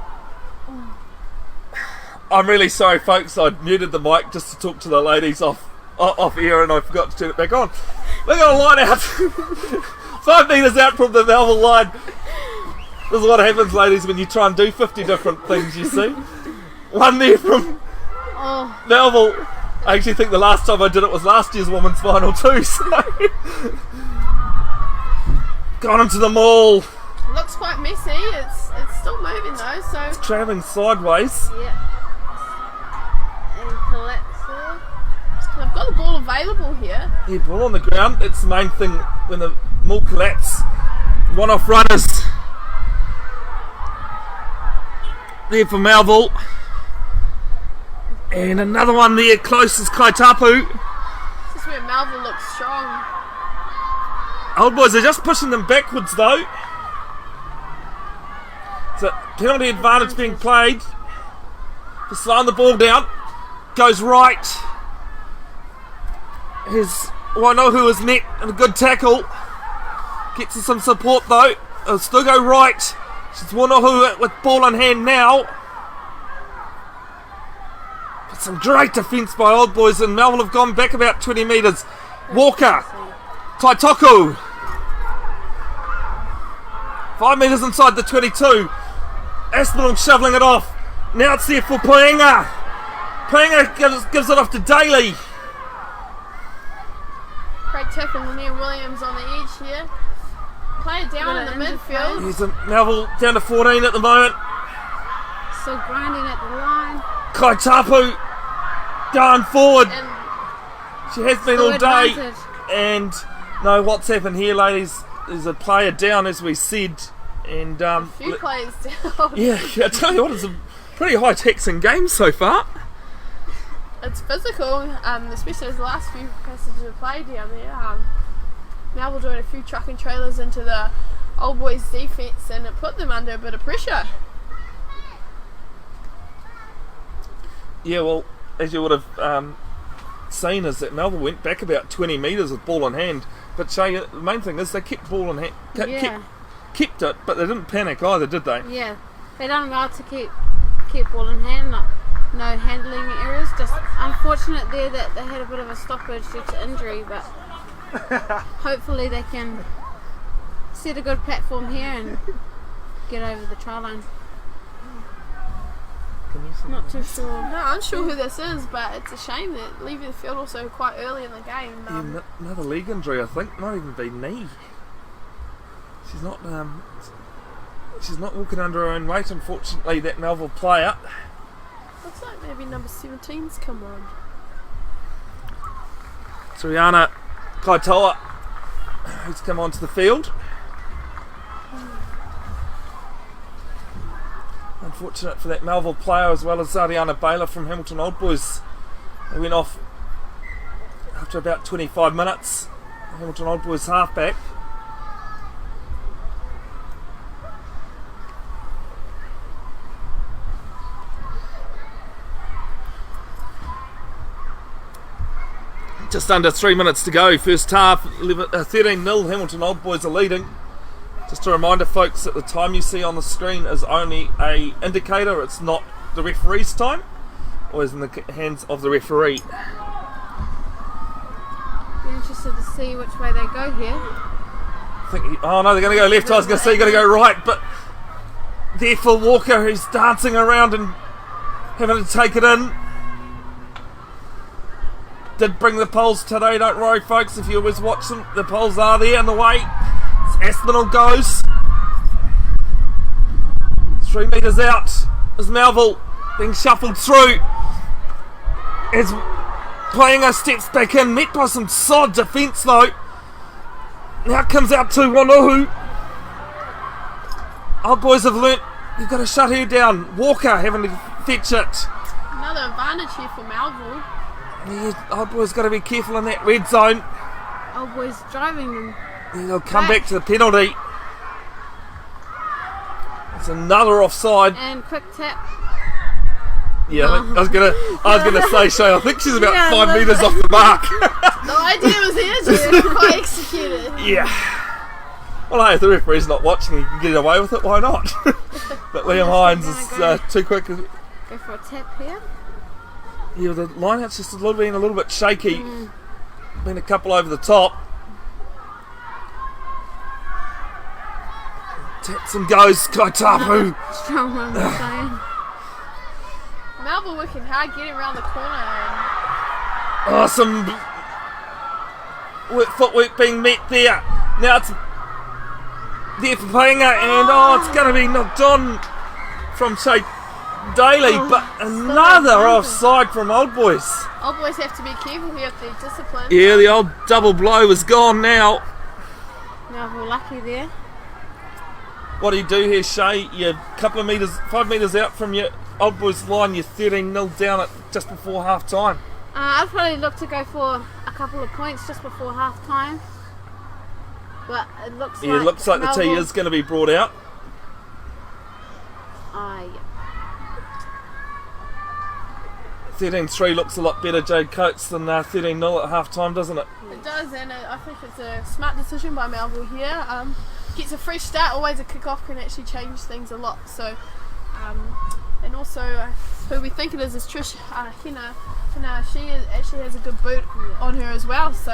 I'm really sorry, folks. I muted the mic just to talk to the ladies off air, and I forgot to turn it back on. They got a line out. 5 metres out from the Melville line. This is what happens, ladies, when you try and do 50 different things, you see. One there from Melville. I actually think the last time I did it was last year's women's final too, so... Gone into the maul. Looks quite messy. It's still moving though, so... It's travelling sideways. Yeah. And collapses. They've got the ball available here. Yeah, ball on the ground. That's the main thing when the maul collapse. One-off runners. There for Melville. And another one there close is Kaitapu. This is where Melville looks strong. Old boys are just pushing them backwards though. So penalty advantage being played. For slowing the ball down. Goes right. Here's Wainohu is met and a good tackle. Gets her some support though. It'll still go right. She's Wainohu with ball in hand now. But some great defence by Old Boys, and Melville have gone back about 20 metres. Walker, Taitoku. 5 metres inside the 22. Aspinall shoveling it off. Now it's there for Paenga. Paenga gives it off to Daly. Great tackle from Neil Williams on the edge here. Play it down in the midfield. Here's Melville down to 14 at the moment. Still grinding at the line. Kaitapu going forward. And She has been Still all day. advantage. And no, what's happened here, ladies, is a player down, as we said. And a few players down. yeah, I tell you what, it's a pretty high taxing game so far. It's physical, especially as the last few passages of play down there. Now we're doing a few truck and trailers into the Old Boys defence, and it put them under a bit of pressure. Yeah, well, as you would have seen, is that Melville went back about 20 metres with ball in hand. But Chey, the main thing is they kept ball in hand, kept it, but they didn't panic either, did they? Yeah, they done well to keep ball in hand, no handling errors. Just unfortunate there that they had a bit of a stoppage due to injury, but hopefully they can set a good platform here and get over the try line. Not too sure. No, I'm unsure who this is, but it's a shame that leaving the field also quite early in the game. Yeah, another leg injury, I think. Might even be knee. She's not walking under her own weight, unfortunately, that Melville player. Looks like maybe number 17's come on. Suriana Kaitoa, who's come onto the field. Unfortunate for that Melville player, as well as Zariana Baylor from Hamilton Old Boys. They went off after about 25 minutes. Hamilton Old Boys halfback. Just under 3 minutes to go, first half, 13-0, Hamilton Old Boys are leading. Just a reminder, folks, that the time you see on the screen is only a indicator, it's not the referee's time, always in the hands of the referee. Be interested to see which way they go here. Oh no, they're going to go left, I was going to say going to go right, but there for Walker, who's dancing around and having to take it in. Did bring the poles today, don't worry folks, if you always watch them, the poles are there on the way. Aspinall goes 3 metres out as Melville being shuffled through, as Paenga steps back in, met by some solid defence though. Now comes out to Wainohu. Old Boys have learnt you've got to shut her down. Walker having to fetch it. Another advantage here for Melville. Yeah, Old Boys got to be careful in that red zone. Old Boys driving them. They'll come back to the penalty. It's another offside. And quick tap. Yeah, I was gonna say, Chey, I think she's about 5 Yeah, metres off the mark. The idea was here, just quite executed. Yeah. Well, hey, if the referee's not watching, he can get away with it. Why not? But Liam Hines is too quick. Go for a tap here. Yeah, the line-out's just a little bit shaky. Been a couple over the top. Taps and goes, Kaitapu. Strong one, I'm saying. Melville working hard, getting around the corner. Oh, some footwork being met there. Now it's there for Paenga, and it's going to be knocked on from Chey Daly, but another offside from Old Boys. Old Boys have to be careful here with their discipline. Yeah, the old double blow is gone now. Melville lucky there. What do you do here, Chey? You're a couple of metres, 5 metres out from your Old Boys line, you're 13-0 down at just before half time. I'd probably look to go for a couple of points just before half time. But it looks Yeah, it looks like the tee Melville- is going to be brought out. Yeah. 13-3 looks a lot better, Jade Coates, than 13-0 at half-time, doesn't it? It does, and I think it's a smart decision by Melville here. Gets a fresh start. Always a kick-off can actually change things a lot. So, and also who we think it is Trish Hina. She actually has a good boot on her as well. So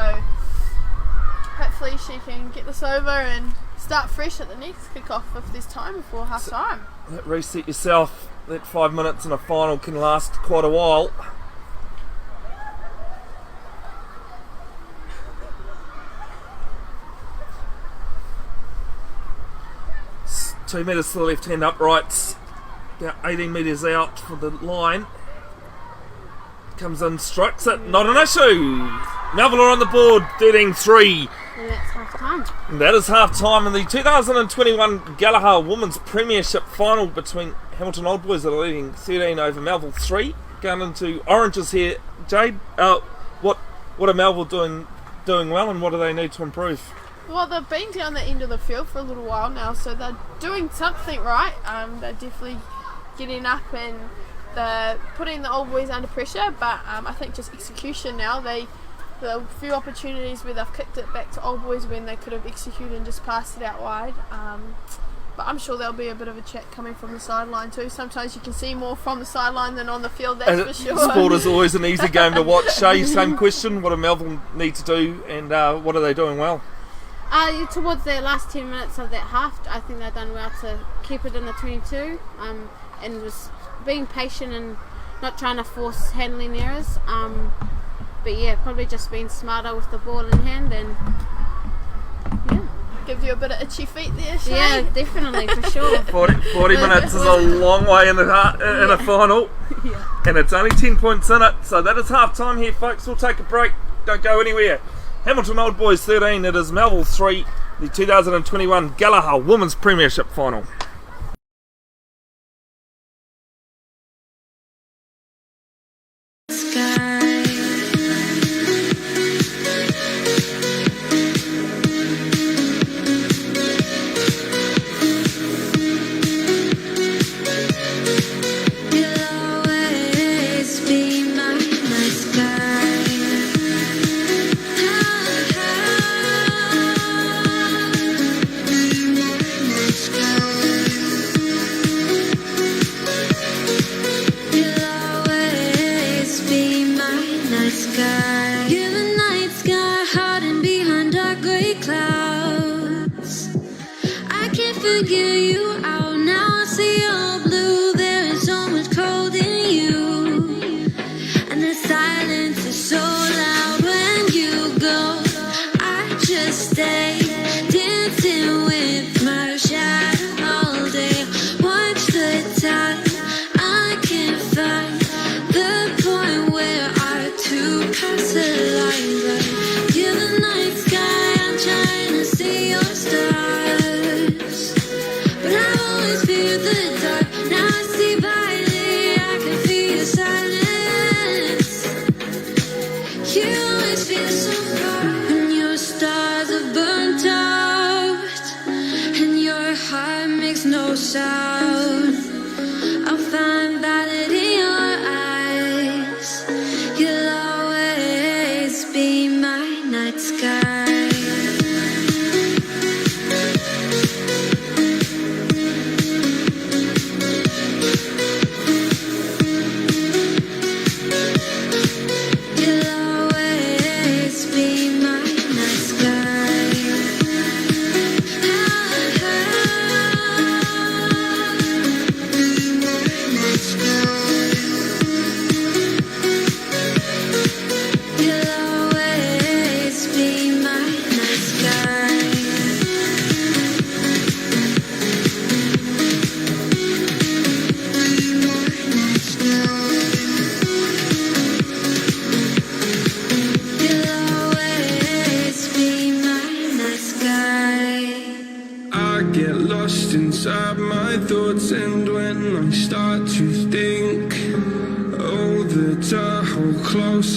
hopefully she can get this over and start fresh at the next kick-off if there's time before half-time. Reset yourself. That 5 minutes in a final can last quite a while. It's 2 metres to the left hand uprights, about 18 metres out for the line. Comes in, strikes it, not an issue. Melville are on the board, 13-3. And that's half time. That is half time in the 2021 Gallagher Women's Premiership final between Hamilton Old Boys that are leading 13 over Melville 3. Going into oranges here, Jade. What are Melville doing well, and what do they need to improve? Well, they've been down the end of the field for a little while now, so they're doing something right. They're definitely getting up and they're putting the Old Boys under pressure, but I think just execution now. There are a few opportunities where they've kicked it back to Old Boys when they could have executed and just passed it out wide. But I'm sure there'll be a bit of a chat coming from the sideline too. Sometimes you can see more from the sideline than on the field, that's for sure. Sport is always an easy game to watch. Chey, same question. What do Melville need to do, and what are they doing well? Towards the last 10 minutes of that half, I think they've done well to keep it in the 22 and was being patient and not trying to force handling errors. But yeah, probably just being smarter with the ball in hand and yeah. Give you a bit of itchy feet there, Chey. Yeah, definitely, for sure. 40 minutes is a long way in a final, and it's only 10 points in it, so that is half time here, folks. We'll take a break, don't go anywhere. Hamilton Old Boys 13, it is Melville 3, the 2021 Gallagher Women's Premiership final.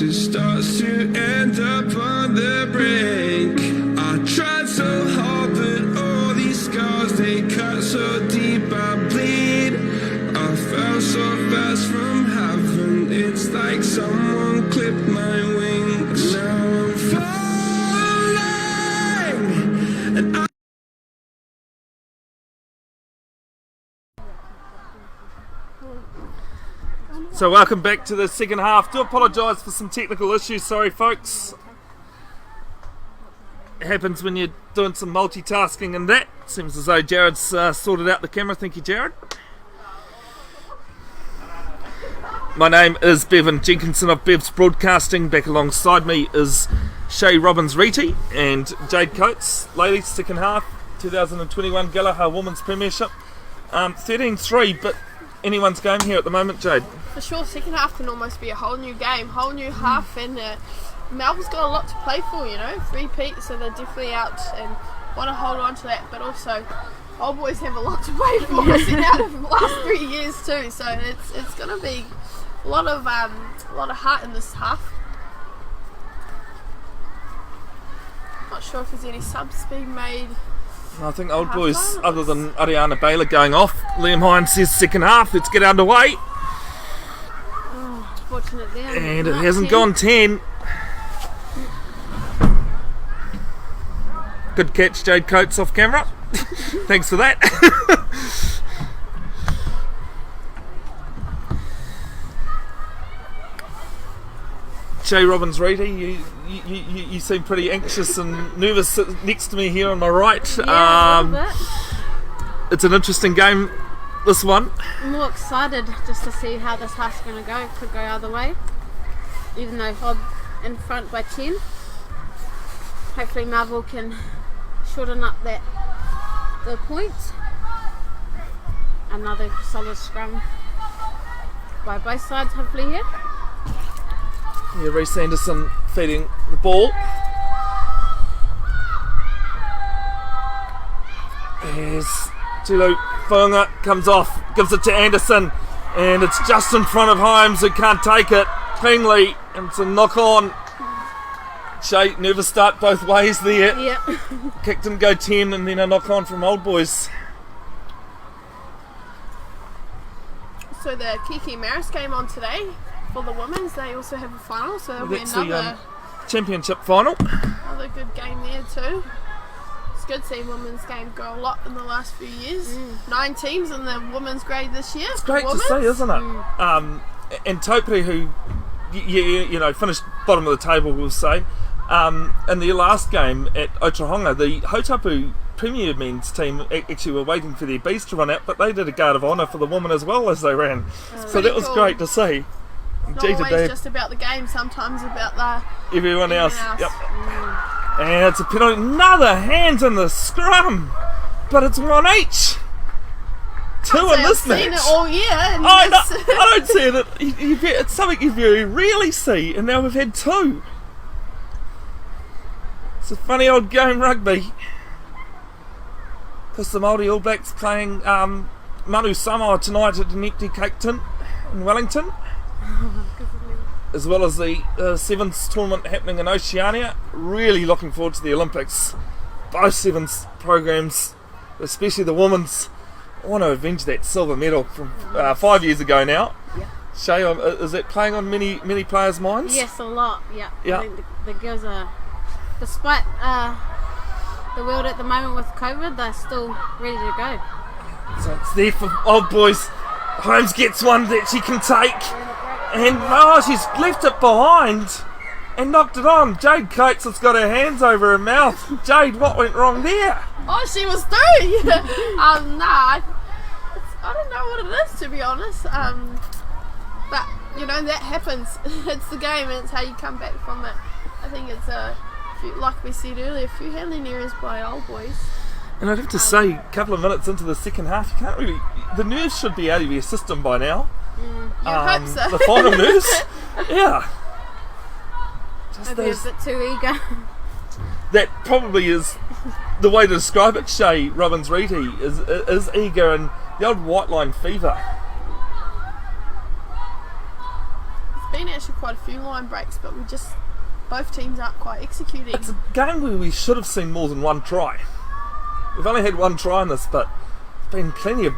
It starts to end up on the brink. I tried so hard, but all these scars, they cut so deep I bleed. I fell so fast from heaven, it's like like someone clipped my wings. Now I'm falling, and I So welcome back to the second half. Do apologise for some technical issues, sorry folks. It happens when you're doing some multitasking and that. Seems as though Jared's sorted out the camera. Thank you, Jared. My name is Bevin Jenkinson of Bev's Broadcasting. Back alongside me is Chey Robins-Reti and Jade Coates. Ladies, second half, 2021 Gallagher Women's Premiership. 13-3, but anyone's game here at the moment, Jade. For sure, second half can almost be a whole new game, whole new half, and Melville's got a lot to play for, you know, 3-peat, so they're definitely out and want to hold on to that, but also old boys have a lot to play for, missing out of the last 3 years too, so it's going to be a lot of heart in this half. Not sure if there's any subs being made. I think old boys, other than Ariana Baylor going off, Liam Hines says second half, let's get underway. Oh, fortunate there. And it hasn't gone 10. Good catch, Jade Coates, off camera. Thanks for that. Chey Robins-Reti, you seem pretty anxious and nervous next to me here on my right. Yeah, a little bit. It's an interesting game, this one. I'm more excited just to see how this half's going to go. It could go either way, even though Hob in front by 10. Hopefully Melville can shorten up the points. Another solid scrum by both sides, hopefully here. Yeah, Reece Anderson feeding the ball. As Tulu Funga comes off, gives it to Anderson, and it's just in front of Holmes who can't take it. Pingley, and it's a knock on. Chey, nervous start both ways there. Yeah. Kick didn't go 10, and then a knock on from Old Boys. So the Kiki Maris game on today for the women's, they also have a final, so there'll be That's another the championship final. good game there too. It's good seeing women's game grow a lot in the last few years. 9 teams in the women's grade this year. It's great to see, isn't it? And Taupiri, who you know finished bottom of the table, we'll say, in their last game at Otahonga, the Hautapu Premier men's team actually were waiting for their bees to run out, but they did a guard of honour for the women as well as they ran. So that was cool. Great to see. It's not always just about the game, sometimes about everyone else. Yep. And it's a penalty. Another hands in the scrum, but it's one each. Two in this match. I've seen it all year. And I don't see it. It's something you very rarely see, and now we've had two. It's a funny old game, rugby. Because the Māori All Blacks playing Manu Samoa tonight at an empty Cake Tin in Wellington. As well as the Sevens tournament happening in Oceania. Really looking forward to the Olympics. Both Sevens programs, especially the women's. I want to avenge that silver medal from 5 years ago now. Yeah. Chey, is that playing on many players' minds? Yes, a lot. Yeah. Yeah. I think the girls are, despite the world at the moment with COVID, they're still ready to go. So it's there for Old Boys. Holmes gets one that she can take. And she's left it behind and knocked it on. Jade Coates has got her hands over her mouth. Jade, what went wrong there? Oh, she was through. I don't know what it is, to be honest. But you know that happens. It's the game, and it's how you come back from it. I think it's like we said earlier, a few handling errors by Old Boys. And I'd have to say, a couple of minutes into the second half, you can't really. The nerves should be out of your system by now. You hope so. The final nerves, yeah. Just Maybe a bit too eager. That probably is the way to describe it. Chey Robins-Reti is eager, and the old white line fever. There's been actually quite a few line breaks, but both teams aren't quite executing. It's a game where we should have seen more than one try. We've only had one try in this, but there's been plenty of,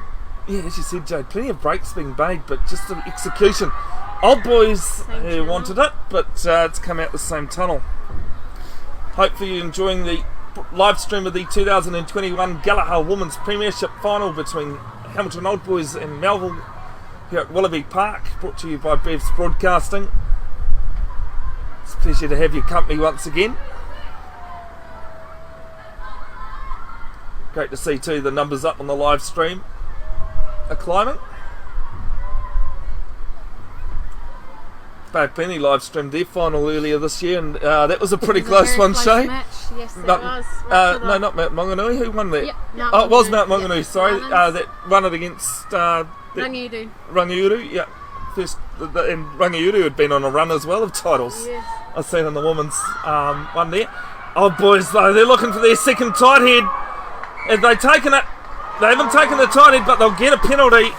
as you said, Jade, plenty of breaks being made, but just the execution. Old Boys Same who channel. wanted it, but it's come out the same tunnel. Hopefully you're enjoying the live stream of the 2021 Gallagher Women's Premiership final between Hamilton Old Boys and Melville here at Willoughby Park, brought to you by Bev's Broadcasting. It's a pleasure to have your company once again. Great to see too the numbers up on the live stream are climbing. Bay Penny live streamed their final earlier this year, and that was a pretty It was a close very one, close Chey. match. Yes, it But, was. Right to the- no, not Mount Maunganui. Who won that? Yep, Oh, it was Mount Yep. Maunganui, sorry. Robins. That won it against Rangiuru. Rangiuru. Yeah. First, and Rangiuru had been on a run as well of titles. Yes. I've seen on the women's one there. Old Boys, though, they're looking for their second tight head. Have they taken it? They haven't taken the tight head, but they'll get a penalty.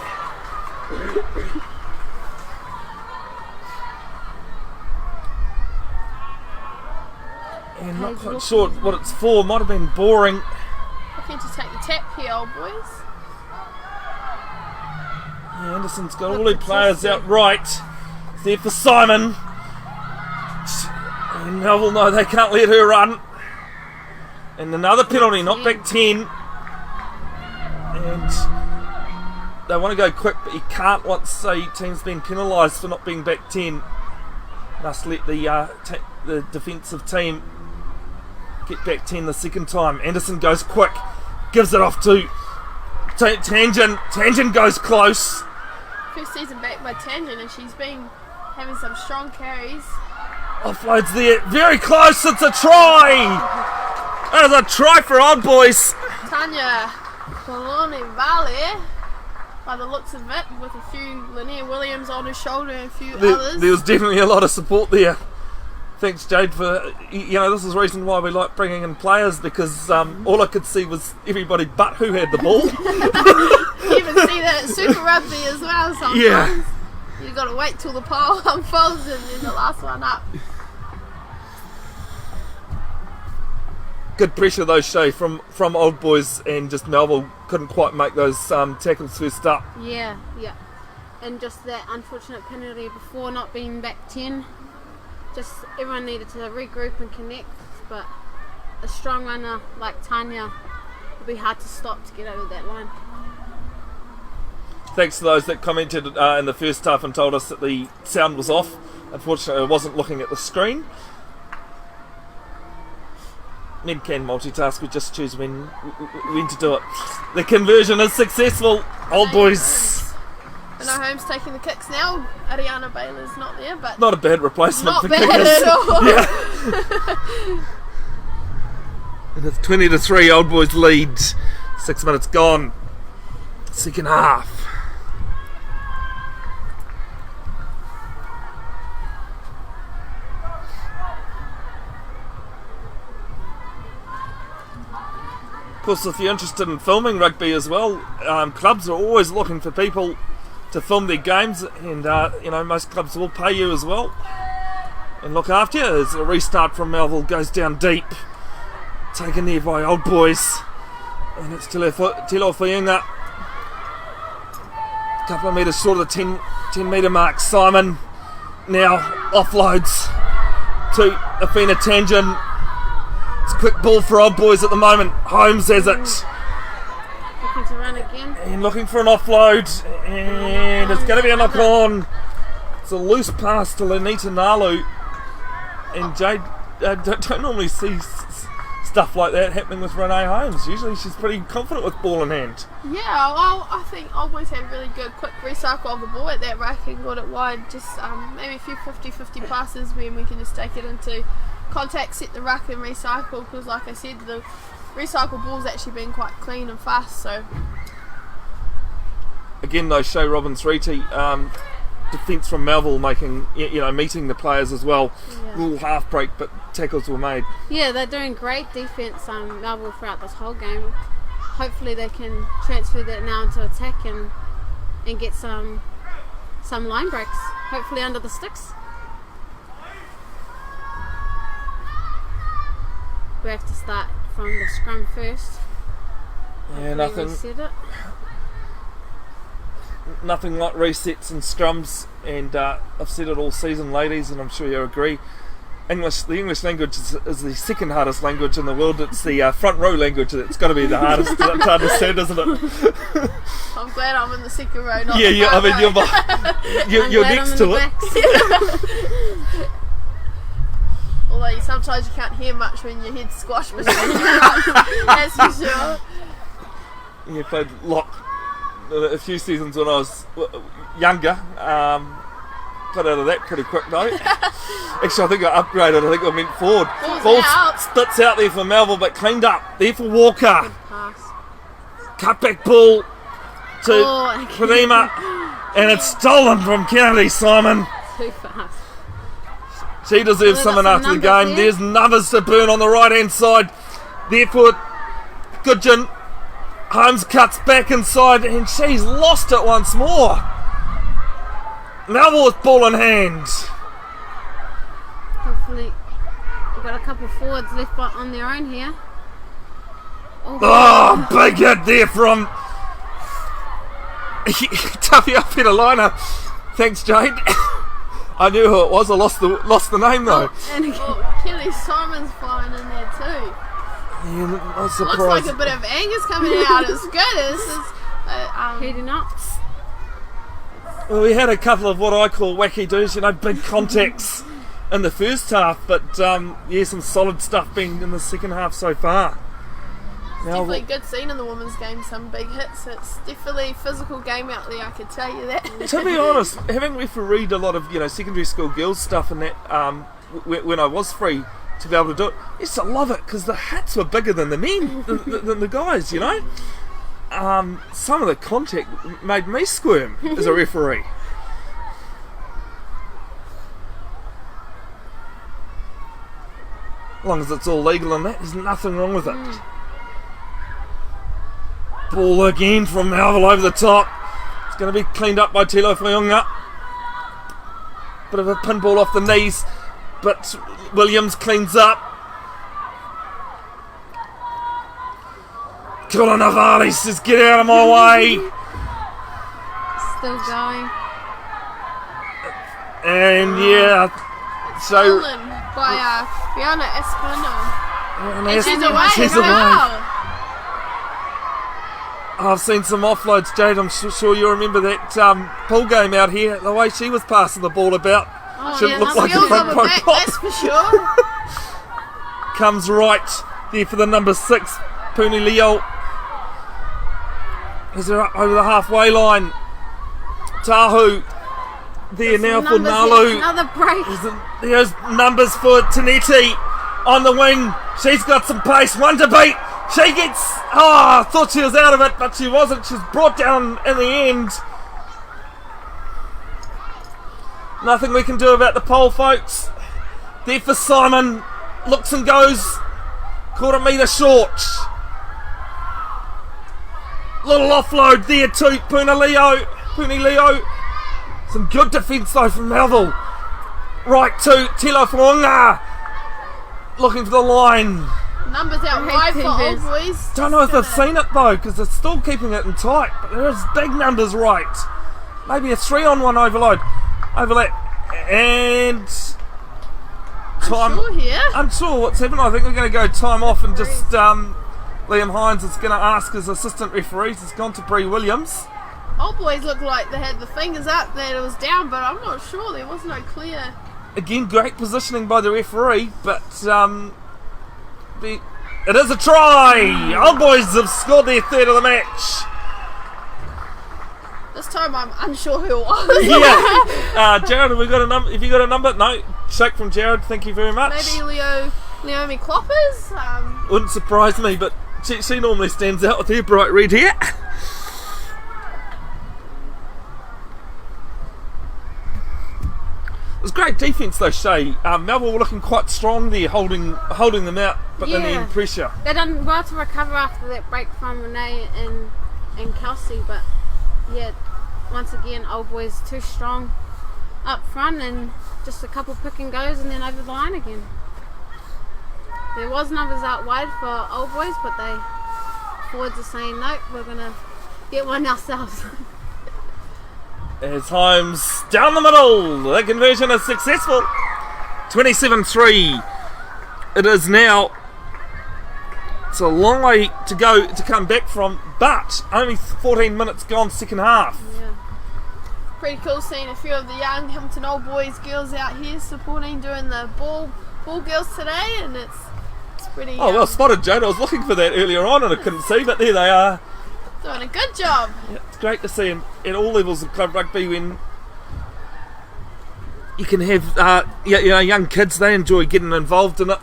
And not quite sure what it's for. Might have been boring. Looking to take the tap here, Old Boys. Yeah, Anderson's got all their players out right. It's there for Simon. And Melville, no, they can't let her run. And another penalty, not back 10. And they want to go quick, but you can't once a team's been penalised for not being back 10. Must let the defensive team get back 10 the second time. Anderson goes quick, gives it off to Tangent. Tangent goes close. First season back by Tangent, and she's been having some strong carries. Offloads there, very close, it's a try! That is a try for Old Boys. Tanya Coloni Vale, by the looks of it, with a few Linnea Williams on her shoulder and a few others. There was definitely a lot of support there. Thanks, Jade, for, this is the reason why we like bringing in players, because all I could see was everybody but who had the ball. You even see that at Super Rugby as well sometimes. Yeah. You've got to wait till the pole unfolds and then the last one up. Good pressure though, Chey, from Old Boys, and just Melville couldn't quite make those tackles first up. Yeah. And just that unfortunate penalty before not being back 10. Just everyone needed to regroup and connect, but a strong runner like Tanya will be hard to stop to get over that line. Thanks to those that commented in the first half and told us that the sound was off. Unfortunately, I wasn't looking at the screen. Men can multitask, we just choose when to do it. The conversion is successful. Old Boys. And our home's taking the kicks now. Ariana Baylor's not there, but Not a bad replacement not for bad kickers. at all. Yeah. And it's 20-3, Old Boys lead. 6 minutes gone. Second half. Of course, if you're interested in filming rugby as well, clubs are always looking for people to film their games, and most clubs will pay you as well and look after you. As a restart from Melville goes down deep, taken there by Old Boys, and it's Tilo Fuyunga, a couple of metres short of the 10 metre mark. Simon now offloads to Afina Tangent. It's a quick ball for Old Boys at the moment. Holmes has it. Looking to run again. And looking for an offload. And it's going to be a knock on. It's a loose pass to Lenita Nalu. And Jade, don't normally see stuff like that happening with Renee Holmes. Usually she's pretty confident with ball in hand. Yeah, well, I think Old Boys had really good quick recycle of the ball at that rack and got it wide. Just maybe a few 50-50 passes when we can just take it into contact, set the ruck and recycle, because like I said, the recycle ball's actually been quite clean and fast. So Again though, Chey Robins-Reti, defence from Melville making, meeting the players as well. Yeah. Little half break, but tackles were made. Yeah, they're doing great defence, Melville, throughout this whole game. Hopefully they can transfer that now into attack and get some line breaks, hopefully under the sticks. We have to start from the scrum first. Yeah, Hopefully we set it. nothing like resets and scrums, and I've said it all season, ladies, and I'm sure you agree. The English language is the second hardest language in the world. It's the front row language that's got to be the hardest to understand, isn't it? I'm glad I'm in the second row, not Yeah, the I front mean, row. you're next to it. Although sometimes you can't hear much when your head's squashed between your arms, that's for sure. Yeah, played lock a few seasons when I was younger. Got out of that pretty quick though. Actually, I think I upgraded. I think I went forward. Ball spits out there for Melville, but cleaned up there for Walker. Good pass. Cutback ball to Prima, and it's stolen from Kennedy Simon. Too fast. She deserves something after the game. Here. There's numbers to burn on the right hand side. Therefore, Goodgen. Holmes cuts back inside, and she's lost it once more. Melville with ball in hand. Hopefully, we've got a couple forwards left on their own here. Oh, big hit there from Tuffy up in a liner. Thanks, Jade. I knew who it was. I lost the name though. And again. Oh, Kelly Simon's flying in there too. Yeah, not Looks surprised. like a bit of anger's coming out. It's good. Heading up. Well, we had a couple of what I call wacky doos, big contacts in the first half, but yeah, some solid stuff being in the second half so far. Definitely a good scene in the women's game, some big hits. It's definitely a physical game out there, I can tell you that. To be honest, having refereed a lot of secondary school girls stuff and that when I was free to be able to do it, I used to love it because the hits were bigger than the men, than the guys, Some of the contact made me squirm as a referee. As long as it's all legal and that, there's nothing wrong with it. Ball again from Melville over the top. It's going to be cleaned up by Tilo Whaunga. Bit of a pinball off the knees, but Williams cleans up. Colin Navali says, get out of my way. Still going. And yeah, so Stolen by Fiona Espino. And she's away. She's away. I've seen some offloads, Jade. I'm sure you remember that pool game out here. The way she was passing the ball about, shouldn't look like a front row pop. That's for sure. Comes right there for the number 6, Puni Leo. Is there up over the halfway line? Tahu there now for Nalu. Another break. There's numbers for Tanetti on the wing. She's got some pace. One to beat. She gets. I thought she was out of it, but she wasn't. She's brought down in the end. Nothing we can do about the pole, folks. There for Simon. Looks and goes. Quarter metre short. Little offload there to Puni Leo. Some good defence though from Melville. Right to Tilo Whaunga. Looking for the line. Numbers out wide for old boys. Don't know if they've seen it though, because they're still keeping it in tight. But there's big numbers right. Maybe a 3-on-1 overlap. And time. Unsure what's happened. I think we're going to go time off and just Liam Hines is going to ask his assistant referees. It's gone to Bree Williams. Old boys looked like they had the fingers up that it was down, but I'm not sure. There was no clear. Again, great positioning by the referee, but it is a try. Old boys have scored their third of the match. This time I'm unsure who it was. Yeah. Jared, have we got a number? Have you got a number? No. Shake from Jared. Thank you very much. Maybe Naomi Kloppers. Wouldn't surprise me, but she normally stands out with her bright red hair. It was great defence though, Chey. Melville were looking quite strong there, holding them out, but in the end pressure. They done well to recover after that break from Renee and Kelsey, but yeah, once again, old boys too strong up front and just a couple pick and goes and then over the line again. There was numbers out wide for old boys, but forwards are saying no, we're gonna get one ourselves. As Holmes down the middle. The conversion is successful. 27-3. It is now. It's a long way to go to come back from, but only 14 minutes gone second half. Yeah. Pretty cool seeing a few of the young Hamilton Old Boys girls out here supporting, doing the ball girls today, and it's pretty. Oh, well spotted, Jade. I was looking for that earlier on and I couldn't see, but there they are. Doing a good job. Yeah, it's great to see them at all levels of club rugby when you can have young kids. They enjoy getting involved in it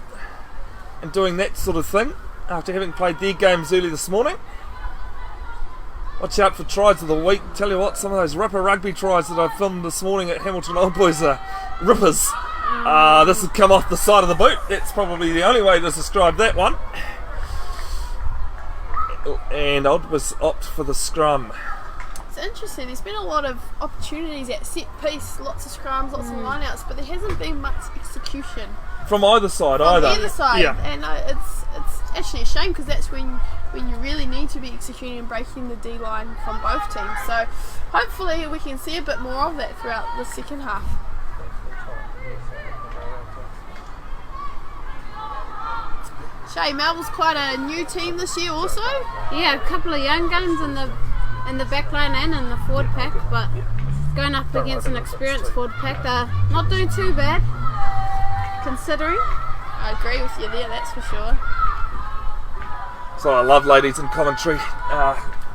and doing that sort of thing after having played their games early this morning. Watch out for tries of the week. Tell you what, some of those ripper rugby tries that I filmed this morning at Hamilton Old Boys are rippers. This has come off the side of the boot. That's probably the only way to describe that one. And Old Boys opt for the scrum. It's interesting. There's been a lot of opportunities at set piece, lots of scrums, lots of lineouts, but there hasn't been much execution From either side, on either side. Yeah. And it's actually a shame because that's when you really need to be executing and breaking the D line from both teams. So hopefully we can see a bit more of that throughout the second half. Chey, Melville's quite a new team this year also. Yeah, a couple of young guns in the back line and in the forward pack, but going up against an experienced forward pack, they're not doing too bad, considering. I agree with you there, that's for sure. So I love ladies in commentary,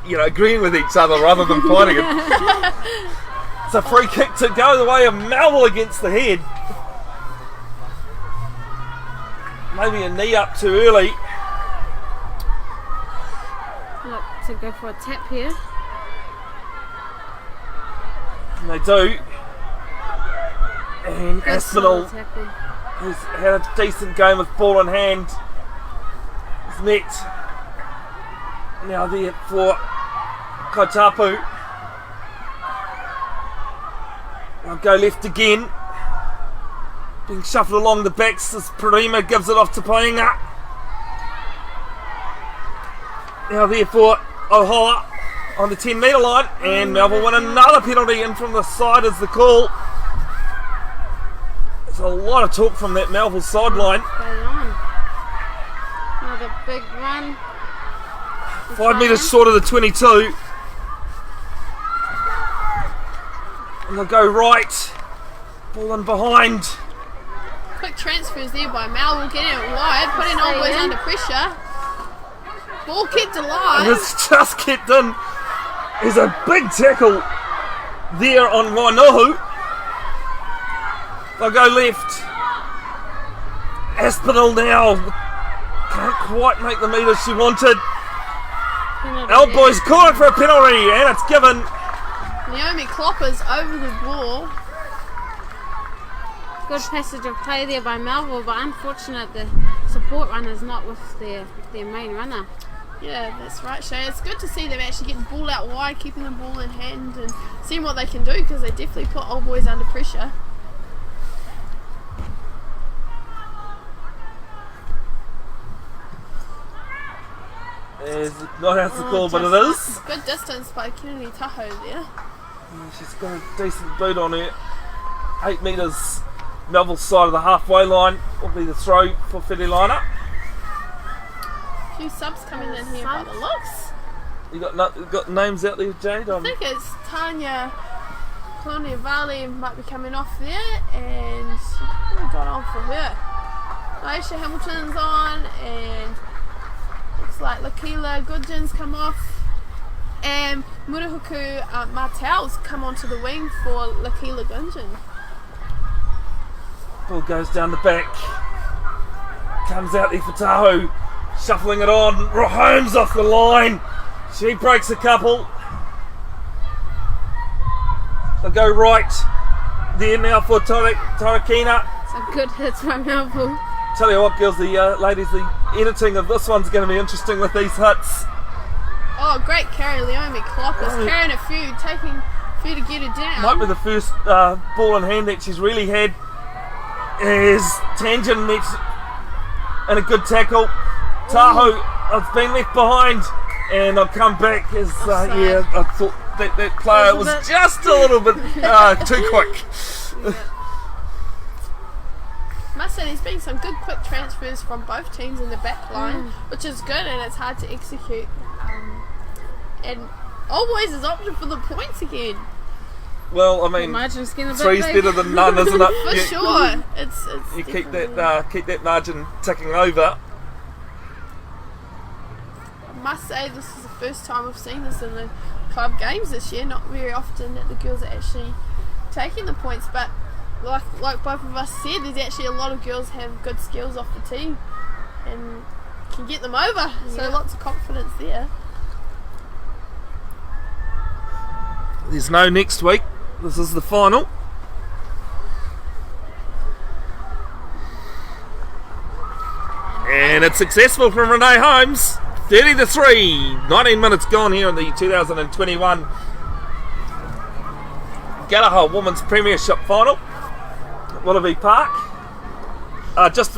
agreeing with each other rather than fighting it. It's a free kick to go the way of Melville against the head. Maybe a knee up too early. Look to go for a tap here. And they do. And Good Aspinall, solid tackle. who's had a decent game with ball in hand, is met. Now there for Kaitapu. They'll go left again. Being shuffled along the backs as Prima gives it off to Painga. Now therefore Ohoa on the 10 metre line, and Melville win another penalty in from the side as the call. There's a lot of talk from that Melville sideline. Going on. Another big run. 5 metres short of the 22. And they'll go right. Ball in behind. Quick transfers there by Melville, getting it wide, putting Old Boys under pressure. Ball kept alive. And it's just kept in. There's a big tackle there on Wainohu. They'll go left. Aspinall now can't quite make the metre she wanted. Old Boys calling for a penalty, and it's given. Naomi Cloppers over the ball. Good passage of play there by Melville, but unfortunate the support runner's not with their main runner. Yeah, that's right, Chey. It's good to see them actually getting the ball out wide, keeping the ball in hand and seeing what they can do, because they definitely put Old Boys under pressure. It's not out the call, but it is. Good distance by Kennedy Tahoe there. She's got a decent boot on her. 8 metres, Melville's side of the halfway line will be the throw for Whitilina. A few subs coming in here by the looks. You got names out there, Jade? I think it's Tanya Valley might be coming off there, and what have we got on for her? Aisha Hamilton's on, and looks like Lakila Goodgin's come off, and Murahuku Martel's come onto the wing for Lakila Goodgin. Ball goes down the back. Comes out there for Tahoe. Shuffling it on. Holmes off the line. She breaks a couple. They'll go right there now for Tarakina. Some good hits from Melville. Tell you what, girls, the ladies, the editing of this one's going to be interesting with these hits. Oh, great carry, Leomi Cloppers, carrying a few, taking a few to get her down. Might be the first ball in hand that she's really had. Is Tangent met and a good tackle. Tahoe has been left behind, and I'll come back as I thought that player was just a little bit too quick. Must say there's been some good quick transfers from both teams in the back line, which is good, and it's hard to execute. And Old Boys is opting for the points again. Well, I mean, Margin's getting a bit three's big. better than none, isn't it? For sure. It's You keep definitely- that margin ticking over. I must say this is the first time we've seen this in the club games this year. Not very often that the girls are actually taking the points, but like both of us said, there's actually a lot of girls have good skills off the team and can get them over. So lots of confidence there. There's no next week. This is the final. And it's successful from Renee Holmes. 30-3. 19 minutes gone here in the 2021 Gallagher Women's Premiership final at Willoughby Park. Just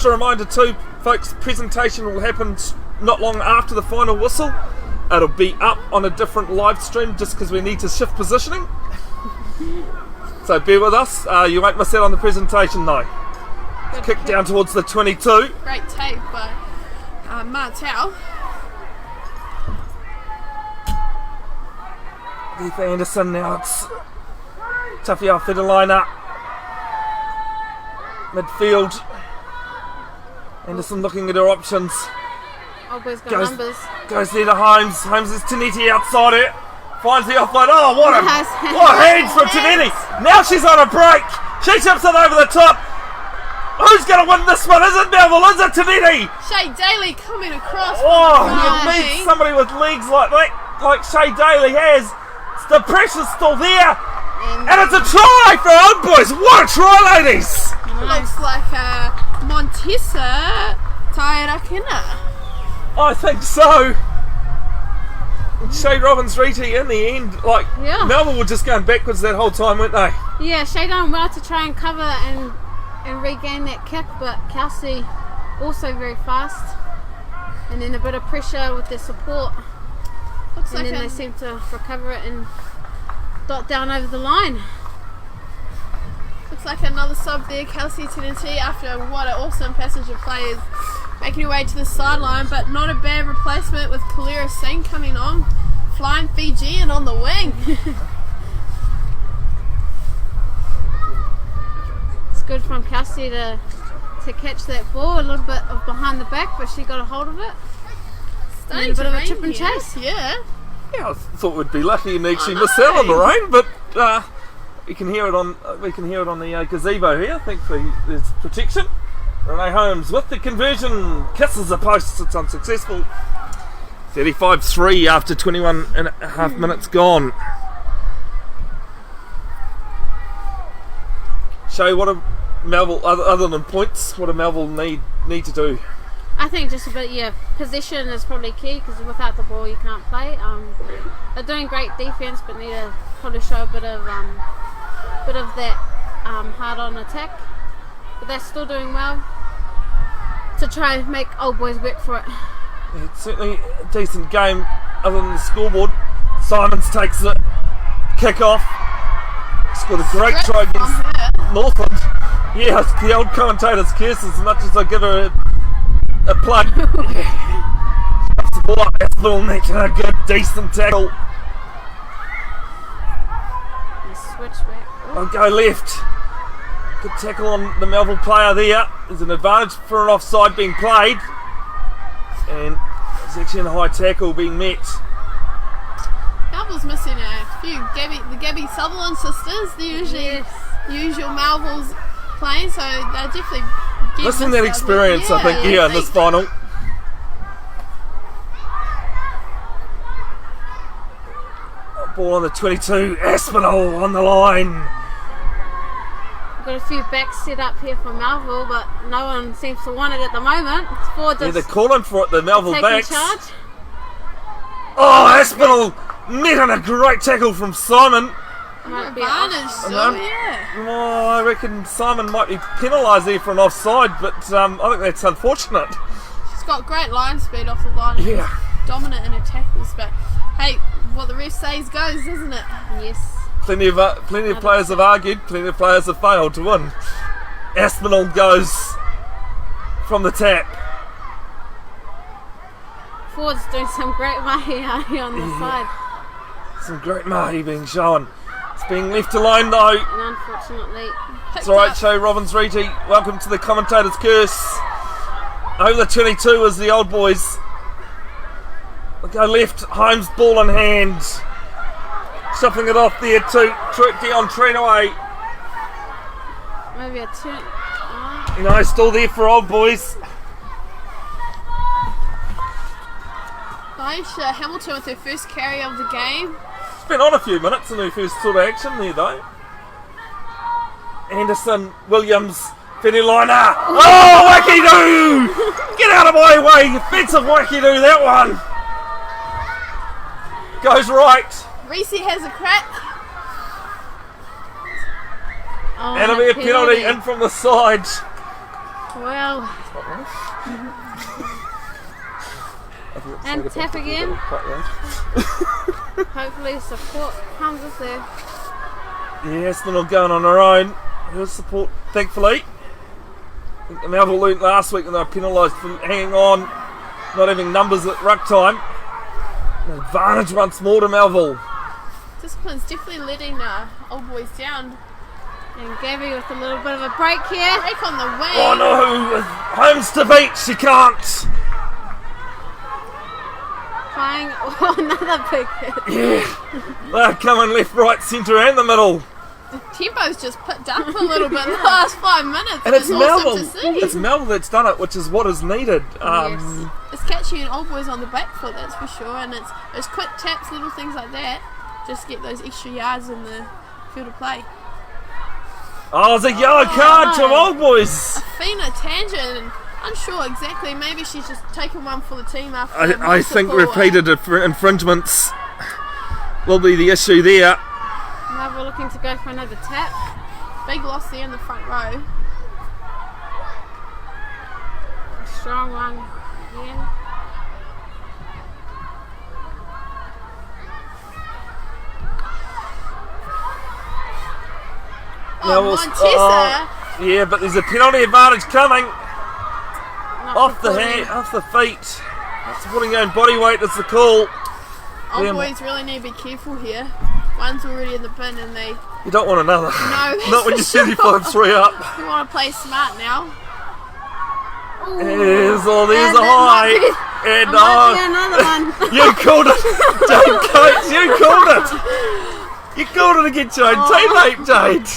a reminder too, folks, the presentation will happen not long after the final whistle. It'll be up on a different live stream just because we need to shift positioning. So bear with us. You won't miss out on the presentation though. Kick down towards the 22. Great tape by Martel. Leith Anderson now. It's Tawhia Federliner. Midfield. Anderson looking at her options. Old Boys got numbers. Goes there to Holmes. Holmes is Tanetti outside it. Finds the offload. Oh, what a Nice. hands from Tanetti. Now she's on a break. She tips it over the top. Who's going to win this one? Is it Melville? Is it Tanetti? Shea Daly coming across. Oh, you Nice. need somebody with legs like that, like Shea Daly has. The pressure's still there. And it's a try for Old Boys. What a try, ladies. Looks like Montessa Tairakina. I think so. Chey Robins-Reti in the end, like Melville were just going backwards that whole time, weren't they? Yeah, Chey done well to try and cover and regain that kick, but Kelsey also very fast. And then a bit of pressure with their support. Looks And like then they seem to recover it and dot down over the line. looks like another sub there, Kelsey Tanetti, after what an awesome passage of players making her way to the sideline, but not a bad replacement with Kalira Singh coming on, flying Fijian on the wing. It's good from Kelsey to catch that ball, a little bit of behind the back, but she got a hold of it. And then a bit of a chip and chase. Yeah. Yeah, I thought we'd be lucky and actually miss out on the rain, but we can hear it on the gazebo here. Thankfully, there's protection. Renee Holmes with the conversion, kisses the post. It's unsuccessful. 35-3 after 21 and a half minutes gone. Chey, what do Melville, other than points, what do Melville need to do? I think just a bit, possession is probably key, because without the ball you can't play. They're doing great defence, but need to probably show a bit of that hard-on attack. But they're still doing well to try and make Old Boys work for it. Yeah, it's certainly a decent game, other than the scoreboard. Simons takes it, kick off. Scored a great try against Northland. Yeah, the old commentators curse as much as I give her a plug. Shoves the ball up, Aspinall making a good, decent tackle. Switch back. I'll go left. Good tackle on the Melville player there. There's an advantage for an offside being played. And it's actually a high tackle being met. Melville's missing a few. The Gabby Sutherland sisters, the usual Melville's playing, so they're definitely Listen to that experience, I think, in this final. Ball on the 22, Aspinall on the line. Got a few backs set up here for Melville, but no one seems to want it at the moment. It's forward Yeah, they're calling for it, the Melville taking backs. charge. Oh, Aspinall met on a great tackle from Simon. Might be Advantage, so yeah. Oh, I reckon Simon might be penalised there for an offside, but I think that's unfortunate. She's got great line speed off the line. Yeah. Dominant in her tackles, but Hey, what the ref says goes, doesn't it? Yes. Plenty of players have argued, plenty of players have failed to win. Aspinall goes from the tap. Ford's doing some great mahi on the side. Some great mahi being shown. It's being left alone though. And unfortunately, It's alright, Chey, Robins-Reti. Welcome to the Commentators Curse. Over the 22 is the old boys. They go left, Holmes ball in hand. Shuffling it off there to Dion Trenaway. maybe a turn. Still there for old boys. Aisha Hamilton with her first carry of the game. It's been on a few minutes in her first sort of action there though. Anderson, Williams, Feniliner. Oh, wacky-doo! Get out of my way, offensive wacky-doo, that one. Goes right. Reese has a crack. Oh, And it'll be a penalty in from the side. Well, and tap again. Hopefully support comes with there. Yeah, Aspinall going on her own. Her support, thankfully. I think the Melville learnt last week when they were penalised for hanging on, not having numbers at ruck time. An advantage once more to Melville. Discipline's definitely letting old boys down. And Gabby with a little bit of a break here. Break on the wing. Oh no! Holmes to beat, she can't! Trying another big hit. Yeah! They're coming left, right, centre and the middle. The tempo's just picked up a little bit in the last 5 minutes. And it's awesome Melville. to see. It's Melville that's done it, which is what is needed. Yes. It's catchy and old boys on the back foot, that's for sure. And it's those quick taps, little things like that, just get those extra yards in the field of play. Oh, it's a yellow card to old boys. Fina tangent, unsure exactly. Maybe she's just taken one for the team after. I think repeated infringements will be the issue there. Now we're looking to go for another tap. Big loss there in the front row. A strong one again. Montesa. Yeah, but there's a penalty advantage coming. Not Off the supporting. hand, off the feet. Supporting your own body weight is the call. Old Yeah. boys really need to be careful here. One's already in the bin and they You don't want another. that's Not when for you're sure. 35-3 up. We want to play smart now. There's a that high. might And Might be another one. you called it. Jade Coates, you called it. You called it against your own teammate, Jade.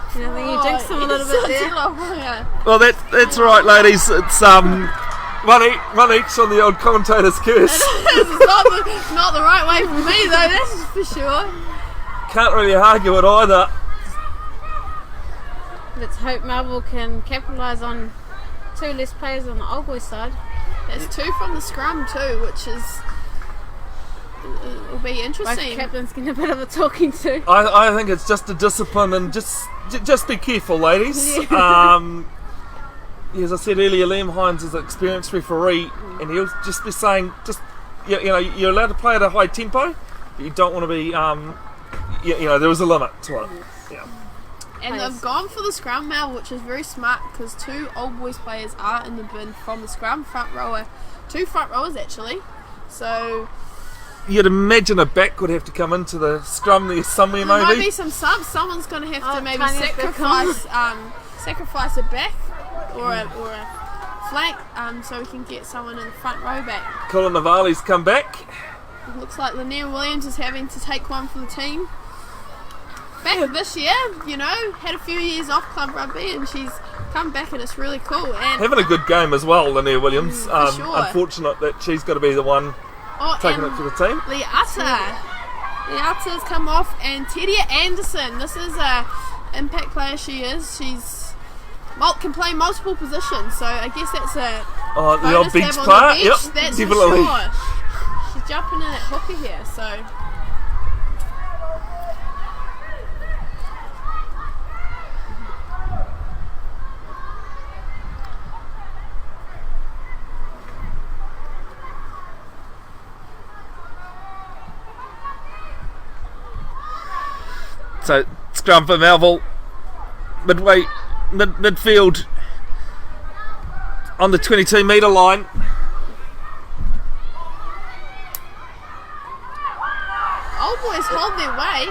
I think you jinxed him a little bit there. there. Well, that's right, ladies. It's one each on the old Commentators Curse. It's not the right way for me though, that's for sure. Can't really argue it either. Let's hope Melville can capitalise on 2 less players on the old boys side. There's 2 from the scrum too, which is will be Both interesting. captains getting a bit of a talking to. I think it's just a discipline and just be careful, ladies. As I said earlier, Liam Hines is an experienced referee, and he'll just be saying, you're allowed to play at a high tempo, but you don't want to be, there is a limit to it. Yeah. And they've gone for the scrum now, which is very smart because 2 old boys players are in the bin from the scrum, 2 front rowers actually. So You'd imagine a back would have to come into the scrum there somewhere, there might maybe. be some subs. Someone's going to have to maybe Tanya's sacrifice a back or a flank, so we can get someone in the front row back. Colin Navali's come back. It looks like Lanier Williams is having to take one for the team. Back this year, had a few years off club rugby and she's come back and it's really cool. And Having a good game as well, Lanier Williams. for sure. Unfortunate that she's got to be the one taking it for the team. Liata's come off, and Teddy Anderson. This is a impact player. She's can play multiple positions, so I guess that's a The old bonus to beach have on player. the Yep, bench. That's definitely. for sure. She's jumping in at hooker here, so. So scrum for Melville. Midfield on the 22 metre line. Old boys hold their weight.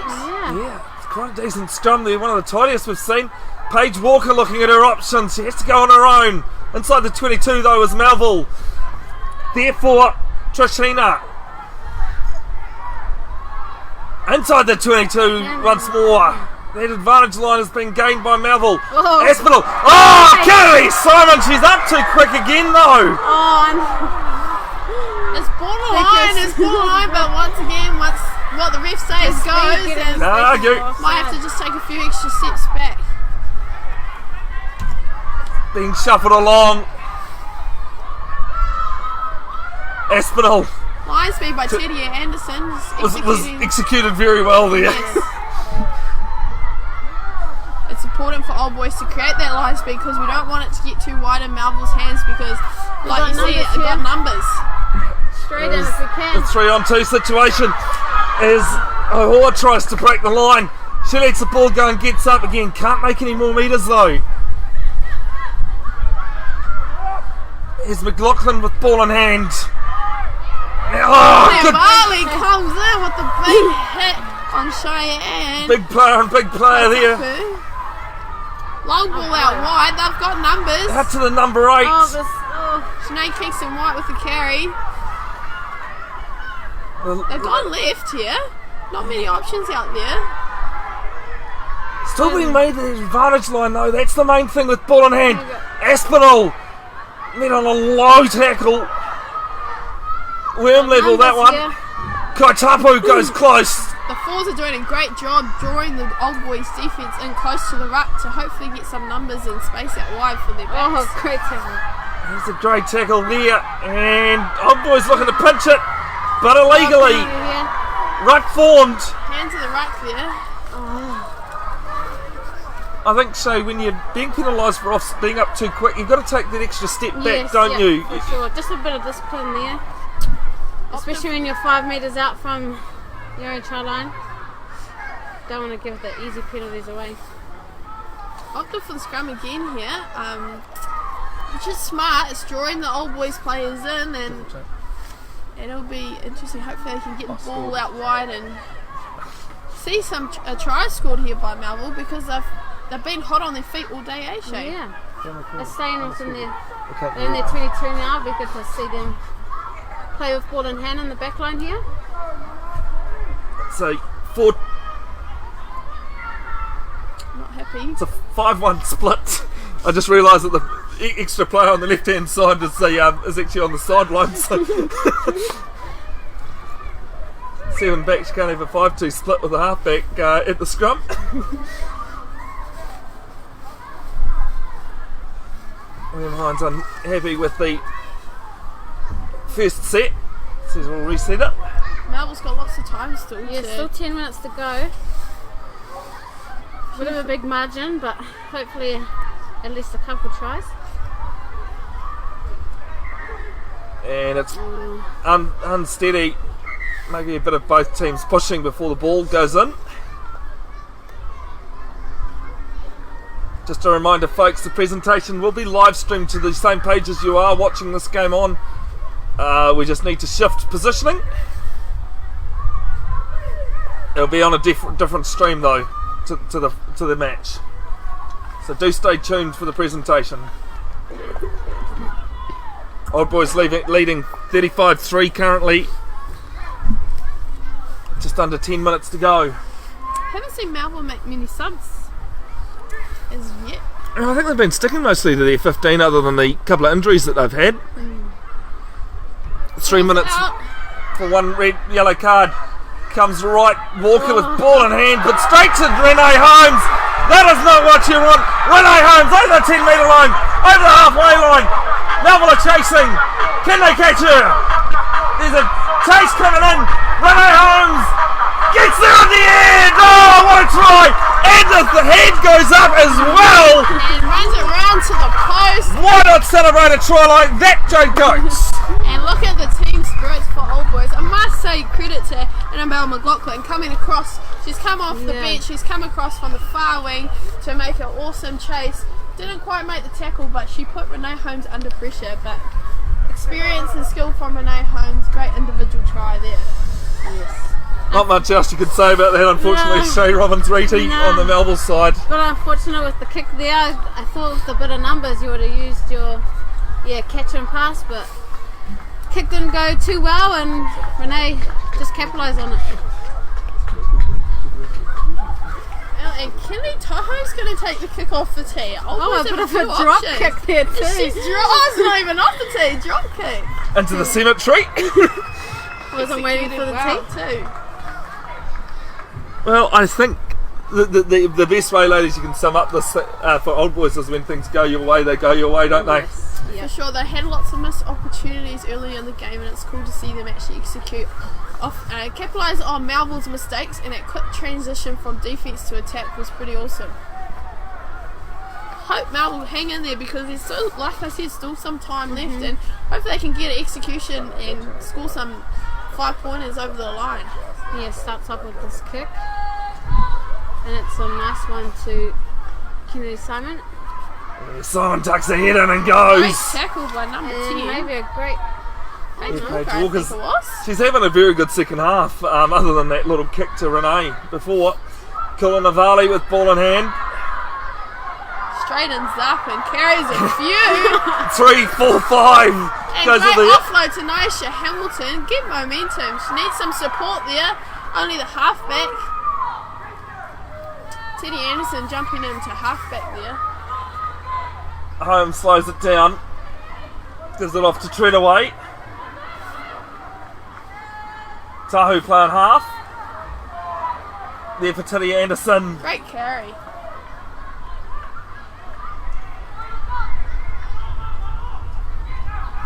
Yeah, it's quite a decent scrum there. One of the tidiest we've seen. Paige Walker looking at her options. She has to go on her own. Inside the 22 though is Melville. Therefore, Trishina. Inside the 22 once more. That advantage line has been gained by Melville. Oh. Aspinall. Oh, Kennedy Simon. She's up too quick again though. It's borderline, but once again, what the ref says goes, and No argue. might have to just take a few extra steps back. Being shuffled along. Aspinall Line speed by Teddy Anderson was executing. executed very well there. Yes. It's important for old boys to create that line speed because we don't want it to get too wide in Melville's hands because, like you see, it got numbers. Straight in if we can. The 3-on-2 situation as Ahoa tries to break the line. She lets the ball go and gets up again. Can't make any more metres though. Here's McLaughlin with ball in hand. Oh, good. Barley comes in with the big hit on Cheyenne. Big player there. Long ball out wide. They've got numbers. Out to the number 8. Sinead Kingston White with the carry. They've gone left here. Not many options out there. Still being made the advantage line though. That's the main thing with ball in hand. Aspinall met on a low tackle. Worm level that one. Kaitapu goes close. The fours are doing a great job drawing the old boys defence in close to the ruck to hopefully get some numbers and space out wide for their backs. Oh, great tackle. There's a great tackle there, and old boys looking to pinch it, but illegally. Ruck formed. Hand to the ruck there. I think so. When you're being penalised for being up too quick, you've got to take that extra step back, don't you? For sure. Just a bit of discipline there. Especially when you're 5 metres out from your own try line. Don't want to give the easy penalties away. Opted for the scrum again here, which is smart. It's drawing the old boys players in, and it'll be interesting. Hopefully they can get the ball out wide and see a try scored here by Melville because they've been hot on their feet all day, eh, Chey? Yeah. They're staying within they're in their 22 now. It'll be good to see them play with ball in hand in the back line here. So, Not happy. it's a 5-1 split. I just realised that the extra player on the left-hand side is actually on the sideline. So 7 backs can't have a 5-2 split with a halfback at the scrum. William Hines unhappy with the first set, says we'll reset it. Melville's got lots of time still. Yeah, still 10 minutes to go. Bit of a big margin, but hopefully at least a couple tries. And it's unsteady. Maybe a bit of both teams pushing before the ball goes in. Just a reminder, folks, the presentation will be live streamed to the same page as you are watching this game on. We just need to shift positioning. It'll be on a different stream though to the match. So do stay tuned for the presentation. Old Boys leading 35-3 currently. Just under 10 minutes to go. Haven't seen Melville make many subs as yet. I think they've been sticking mostly to their 15 other than the couple of injuries that they've had. 3 minutes for one yellow card. Comes right, Walker with ball in hand, but straight to Renee Holmes. That is not what you want. Renee Holmes over the 10 metre line, over the halfway line. Melville are chasing. Can they catch her? There's a chase coming in. Renee Holmes gets there in the end. Oh, what a try! And the head goes up as well. And runs around to the post. Why not celebrate a try like that, Jade Goats? And look at the team spirits for Old Boys. I must say credit to Annabelle McLaughlin coming across She's come off the bench, she's come across from the far wing to make an awesome chase. Didn't quite make the tackle, but she put Renee Holmes under pressure. But experience and skill from Renee Holmes, great individual try there. Yes. Not much else you could say about that, unfortunately. No. Chey Robins-Reti No. on the Melville side. But unfortunate with the kick there. I thought with a bit of numbers you would have used your catch and pass, but kick didn't go too well and Renee just capitalised on it. And Kelly Tahoe's going to take the kick off the tee. Oh, a bit of a drop kick there too. It's not even off the tee, drop kick. Into the cemetery. Wasn't waiting for the tee. too. Well, I think the best way, ladies, you can sum up this for Old Boys is when things go your way, they go your way, don't they? Yes. For sure, they had lots of missed opportunities early in the game, and it's cool to see them actually capitalise on Melville's mistakes, and that quick transition from defence to attack was pretty awesome. Hope Melville hang in there because there's still, like I said, still some time left, and hope they can get execution and score some 5-pointers over the line. Yeah, starts off with this kick. And it's a nice one to Kennedy Simon. Simon tucks the head in and Great goes. tackle by number 10. And maybe a great Paige Paige Walker, I Walker's- think it was. She's having a very good second half, other than that little kick to Renee before. Kulanavali with ball in hand. Straightens up and carries a few. 3, 4, 5. And Goes great with the offload to Nisha Hamilton. Get momentum. She needs some support there. Only the halfback. Teddy Anderson jumping into halfback there. Holmes slows it down. Gives it off to Treadaway. Tahu playing half. There for Teddy Anderson. Great carry.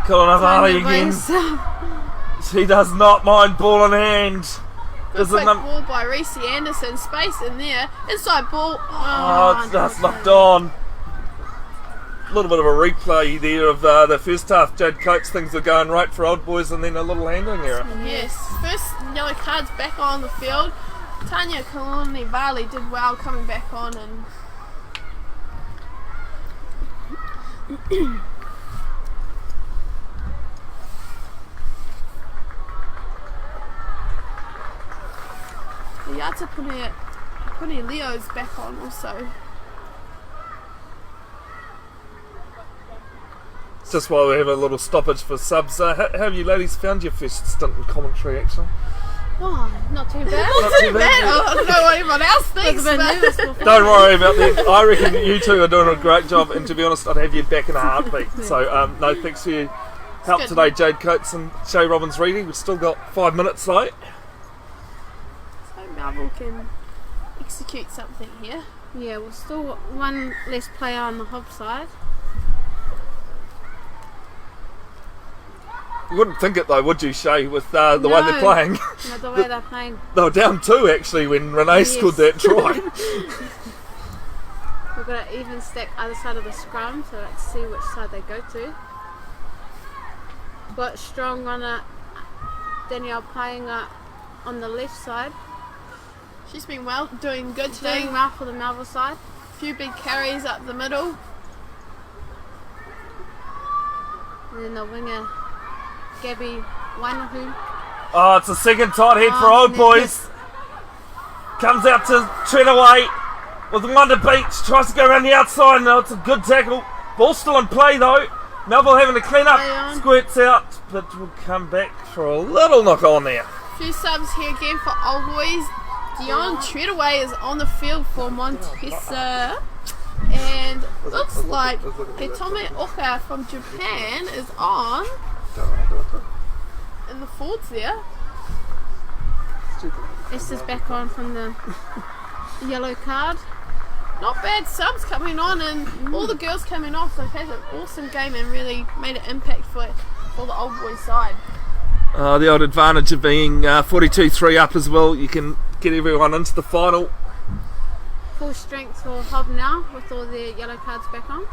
Kulanavali by again. himself. She does not mind ball in hand. Good Does it quick num- ball by Reese Anderson. Space in there. Inside ball. Oh, it's just knocked on. A little bit of a replay there of the first half. Jade Coates, things were going right for Old Boys, and then a little handling error. Yes. First yellow card's back on the field. Tanya Kulanavali did well coming back on and the Yata Pune Leo's back on also. Just while we have a little stoppage for subs, how have you ladies found your first stint in commentary action? Oh, not too bad. Not too bad. I don't know what everyone else I thinks, was a bit but nervous before. Don't worry about that. I reckon you two are doing a great job, and to be honest, I'd have you back in a heartbeat. So, no, thanks for your help good. today, Jade Coates and Chey Robins-Reti. We've still got 5 minutes though. so Melville can execute something here. Yeah, we're still one less player on the Hob side. You wouldn't think it though, would you, Chey, with the way they're No. playing? You know, the way they're playing. They were down 2 actually when Renee scored that try. We've got an even stack other side of the scrum, so let's see which side they go to. Got strong runner Danielle playing on the left side. She's been doing good today. Doing well for the Melville side. Few big carries up the middle. And then the winger, Gabby Wainahu. Oh, it's a second tight head for Oh, Old Boys. Comes out to Treadaway with one to beat. Tries to go around the outside. No, it's a good tackle. Ball still in play though. Melville having to clean Play up. on. Squirts out, but will come back for a little knock on there. Few subs here again for Old Boys. Dion Treadaway is on the field for Montesa. And looks like Hitome Oka from Japan is on in the forwards there. Esther's back on from the yellow card. Not bad subs coming on, and all the girls coming off. They've had an awesome game and really made an impact for the Old Boys side. The old advantage of being 42-3 up as well. You can get everyone into the final. Full strength for Hob now with all their yellow cards back on.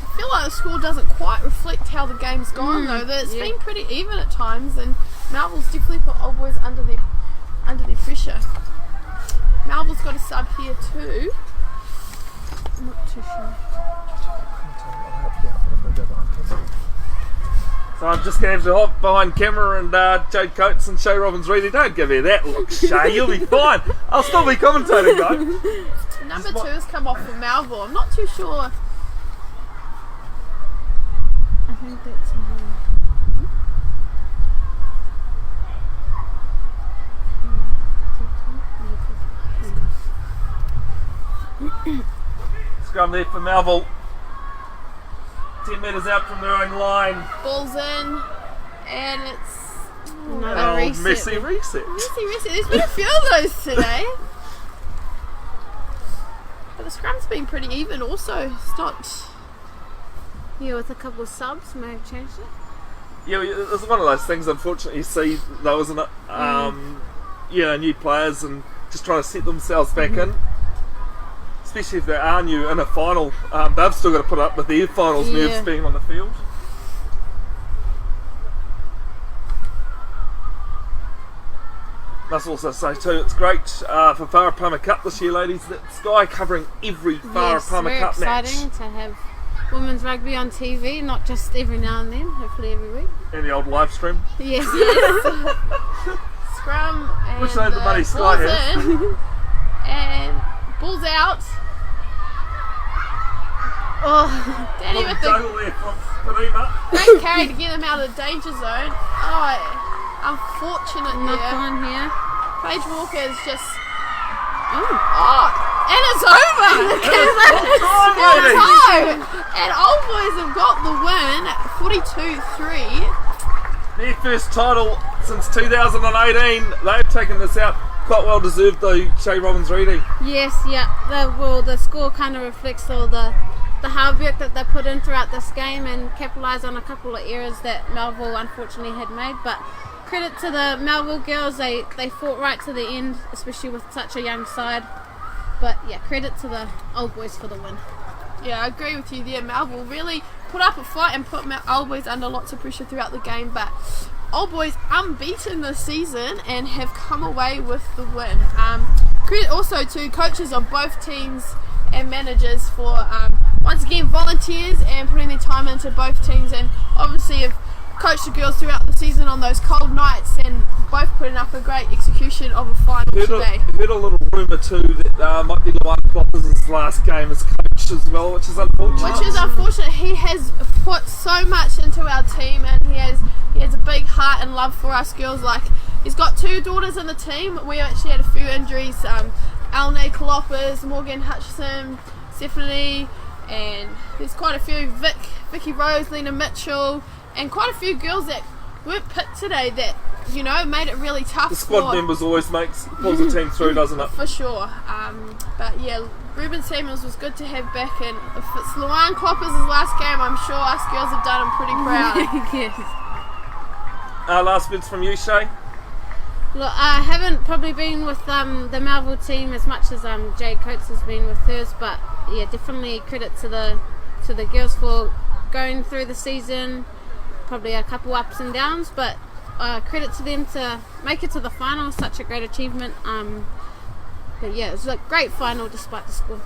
I feel like the score doesn't quite reflect how the game's gone though. It's been pretty even at times, and Melville's definitely put Old Boys under their pressure. Melville's got a sub here too. I'm not too sure. So I'm just going to have to hop behind camera and Jade Coates and Chey Robins-Reti. Don't give me that look, Chey. You'll be fine. I'll still be commentating, though. Number 2 has come off for Melville. I'm not too sure. I think that's Scrum there for Melville. 10 metres out from their own line. Ball's in, and it's another reset. Messy reset. Messy reset. There's been a few of those today. But the scrum's been pretty even also. It's not... Yeah, with a couple of subs, may have changed it. Yeah, it's one of those things, unfortunately, you see, though, isn't it? New players and just trying to set themselves back in. Especially if they are new in a final. They've still got to put up with their finals nerves being on the field. Must also say too, it's great for Whara Palmer Cup this year, ladies, that Sky covering every Whara Palmer Cup match. It's exciting to have women's rugby on TV, not just every now and then, hopefully every week. And the old live stream. Yes. Scrum and Which the money Sky ball's has. in, and ball's out. Oh, Danny with the great carry to get him out of the danger zone. Oh, unfortunate Knock there. on here. Paige Walker is just... Oh. And it's over! And Old Boys have got the win, 42-3. Their first title since 2018. They've taken this out. Quite well deserved though, Chey Robins-Reti. Yes, yeah. The score kind of reflects all the hard work that they put in throughout this game and capitalise on a couple of errors that Melville unfortunately had made. But credit to the Melville girls, they fought right to the end, especially with such a young side. But yeah, credit to the Old Boys for the win. Yeah, I agree with you there. Melville really put up a fight and put Old Boys under lots of pressure throughout the game, but Old Boys unbeaten this season and have come away with the win. Credit also to coaches of both teams and managers for once again volunteers and putting their time into both teams, and obviously have coached the girls throughout the season on those cold nights and both putting up a great execution of a final today. Heard a little rumour too that might be Luan Kloppers' last game as coach as well, which is unfortunate. He has put so much into our team, and he has a big heart and love for us girls. Like, he's got 2 daughters in the team. We actually had a few injuries. Alne Kloppers, Morgan Hutchison, Stephanie, and there's quite a few, Vicky Rose, Lena Mitchell, and quite a few girls that weren't picked today that, you know, made it really tough. The squad members always pulls the team through, doesn't it? For sure. But yeah, Ruben Samuels was good to have back, and if it's Luan Kloppers' last game, I'm sure us girls have done him pretty proud. Yes. Last bits from you, Chey? Look, I haven't probably been with the Melville team as much as Jade Coates has been with hers, but yeah, definitely credit to the girls for going through the season. Probably a couple ups and downs, but credit to them to make it to the final. Such a great achievement. But yeah, it was a great final despite the score.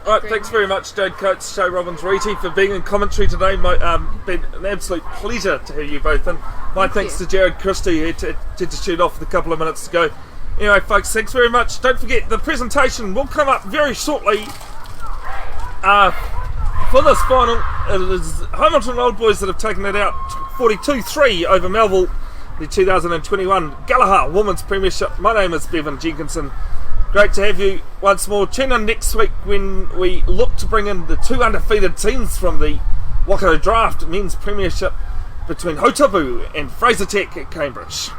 Alright, thanks very much, Jade Coates, Chey Robins-Reti, for being in commentary today. Been an absolute pleasure to have you both in. My thanks to Jared Christie, who had to shoot off with a couple of minutes to go. Anyway, folks, thanks very much. Don't forget, the presentation will come up very shortly for this final. It is Hamilton Old Boys that have taken it out 42-3 over Melville, the 2021 Gallagher Women's Premiership. My name is Bevin Jenkinson. Great to have you once more. Tune in next week when we look to bring in the 2 undefeated teams from the Waikato Draft Men's Premiership between Hotabu and Fraser Tech at Cambridge.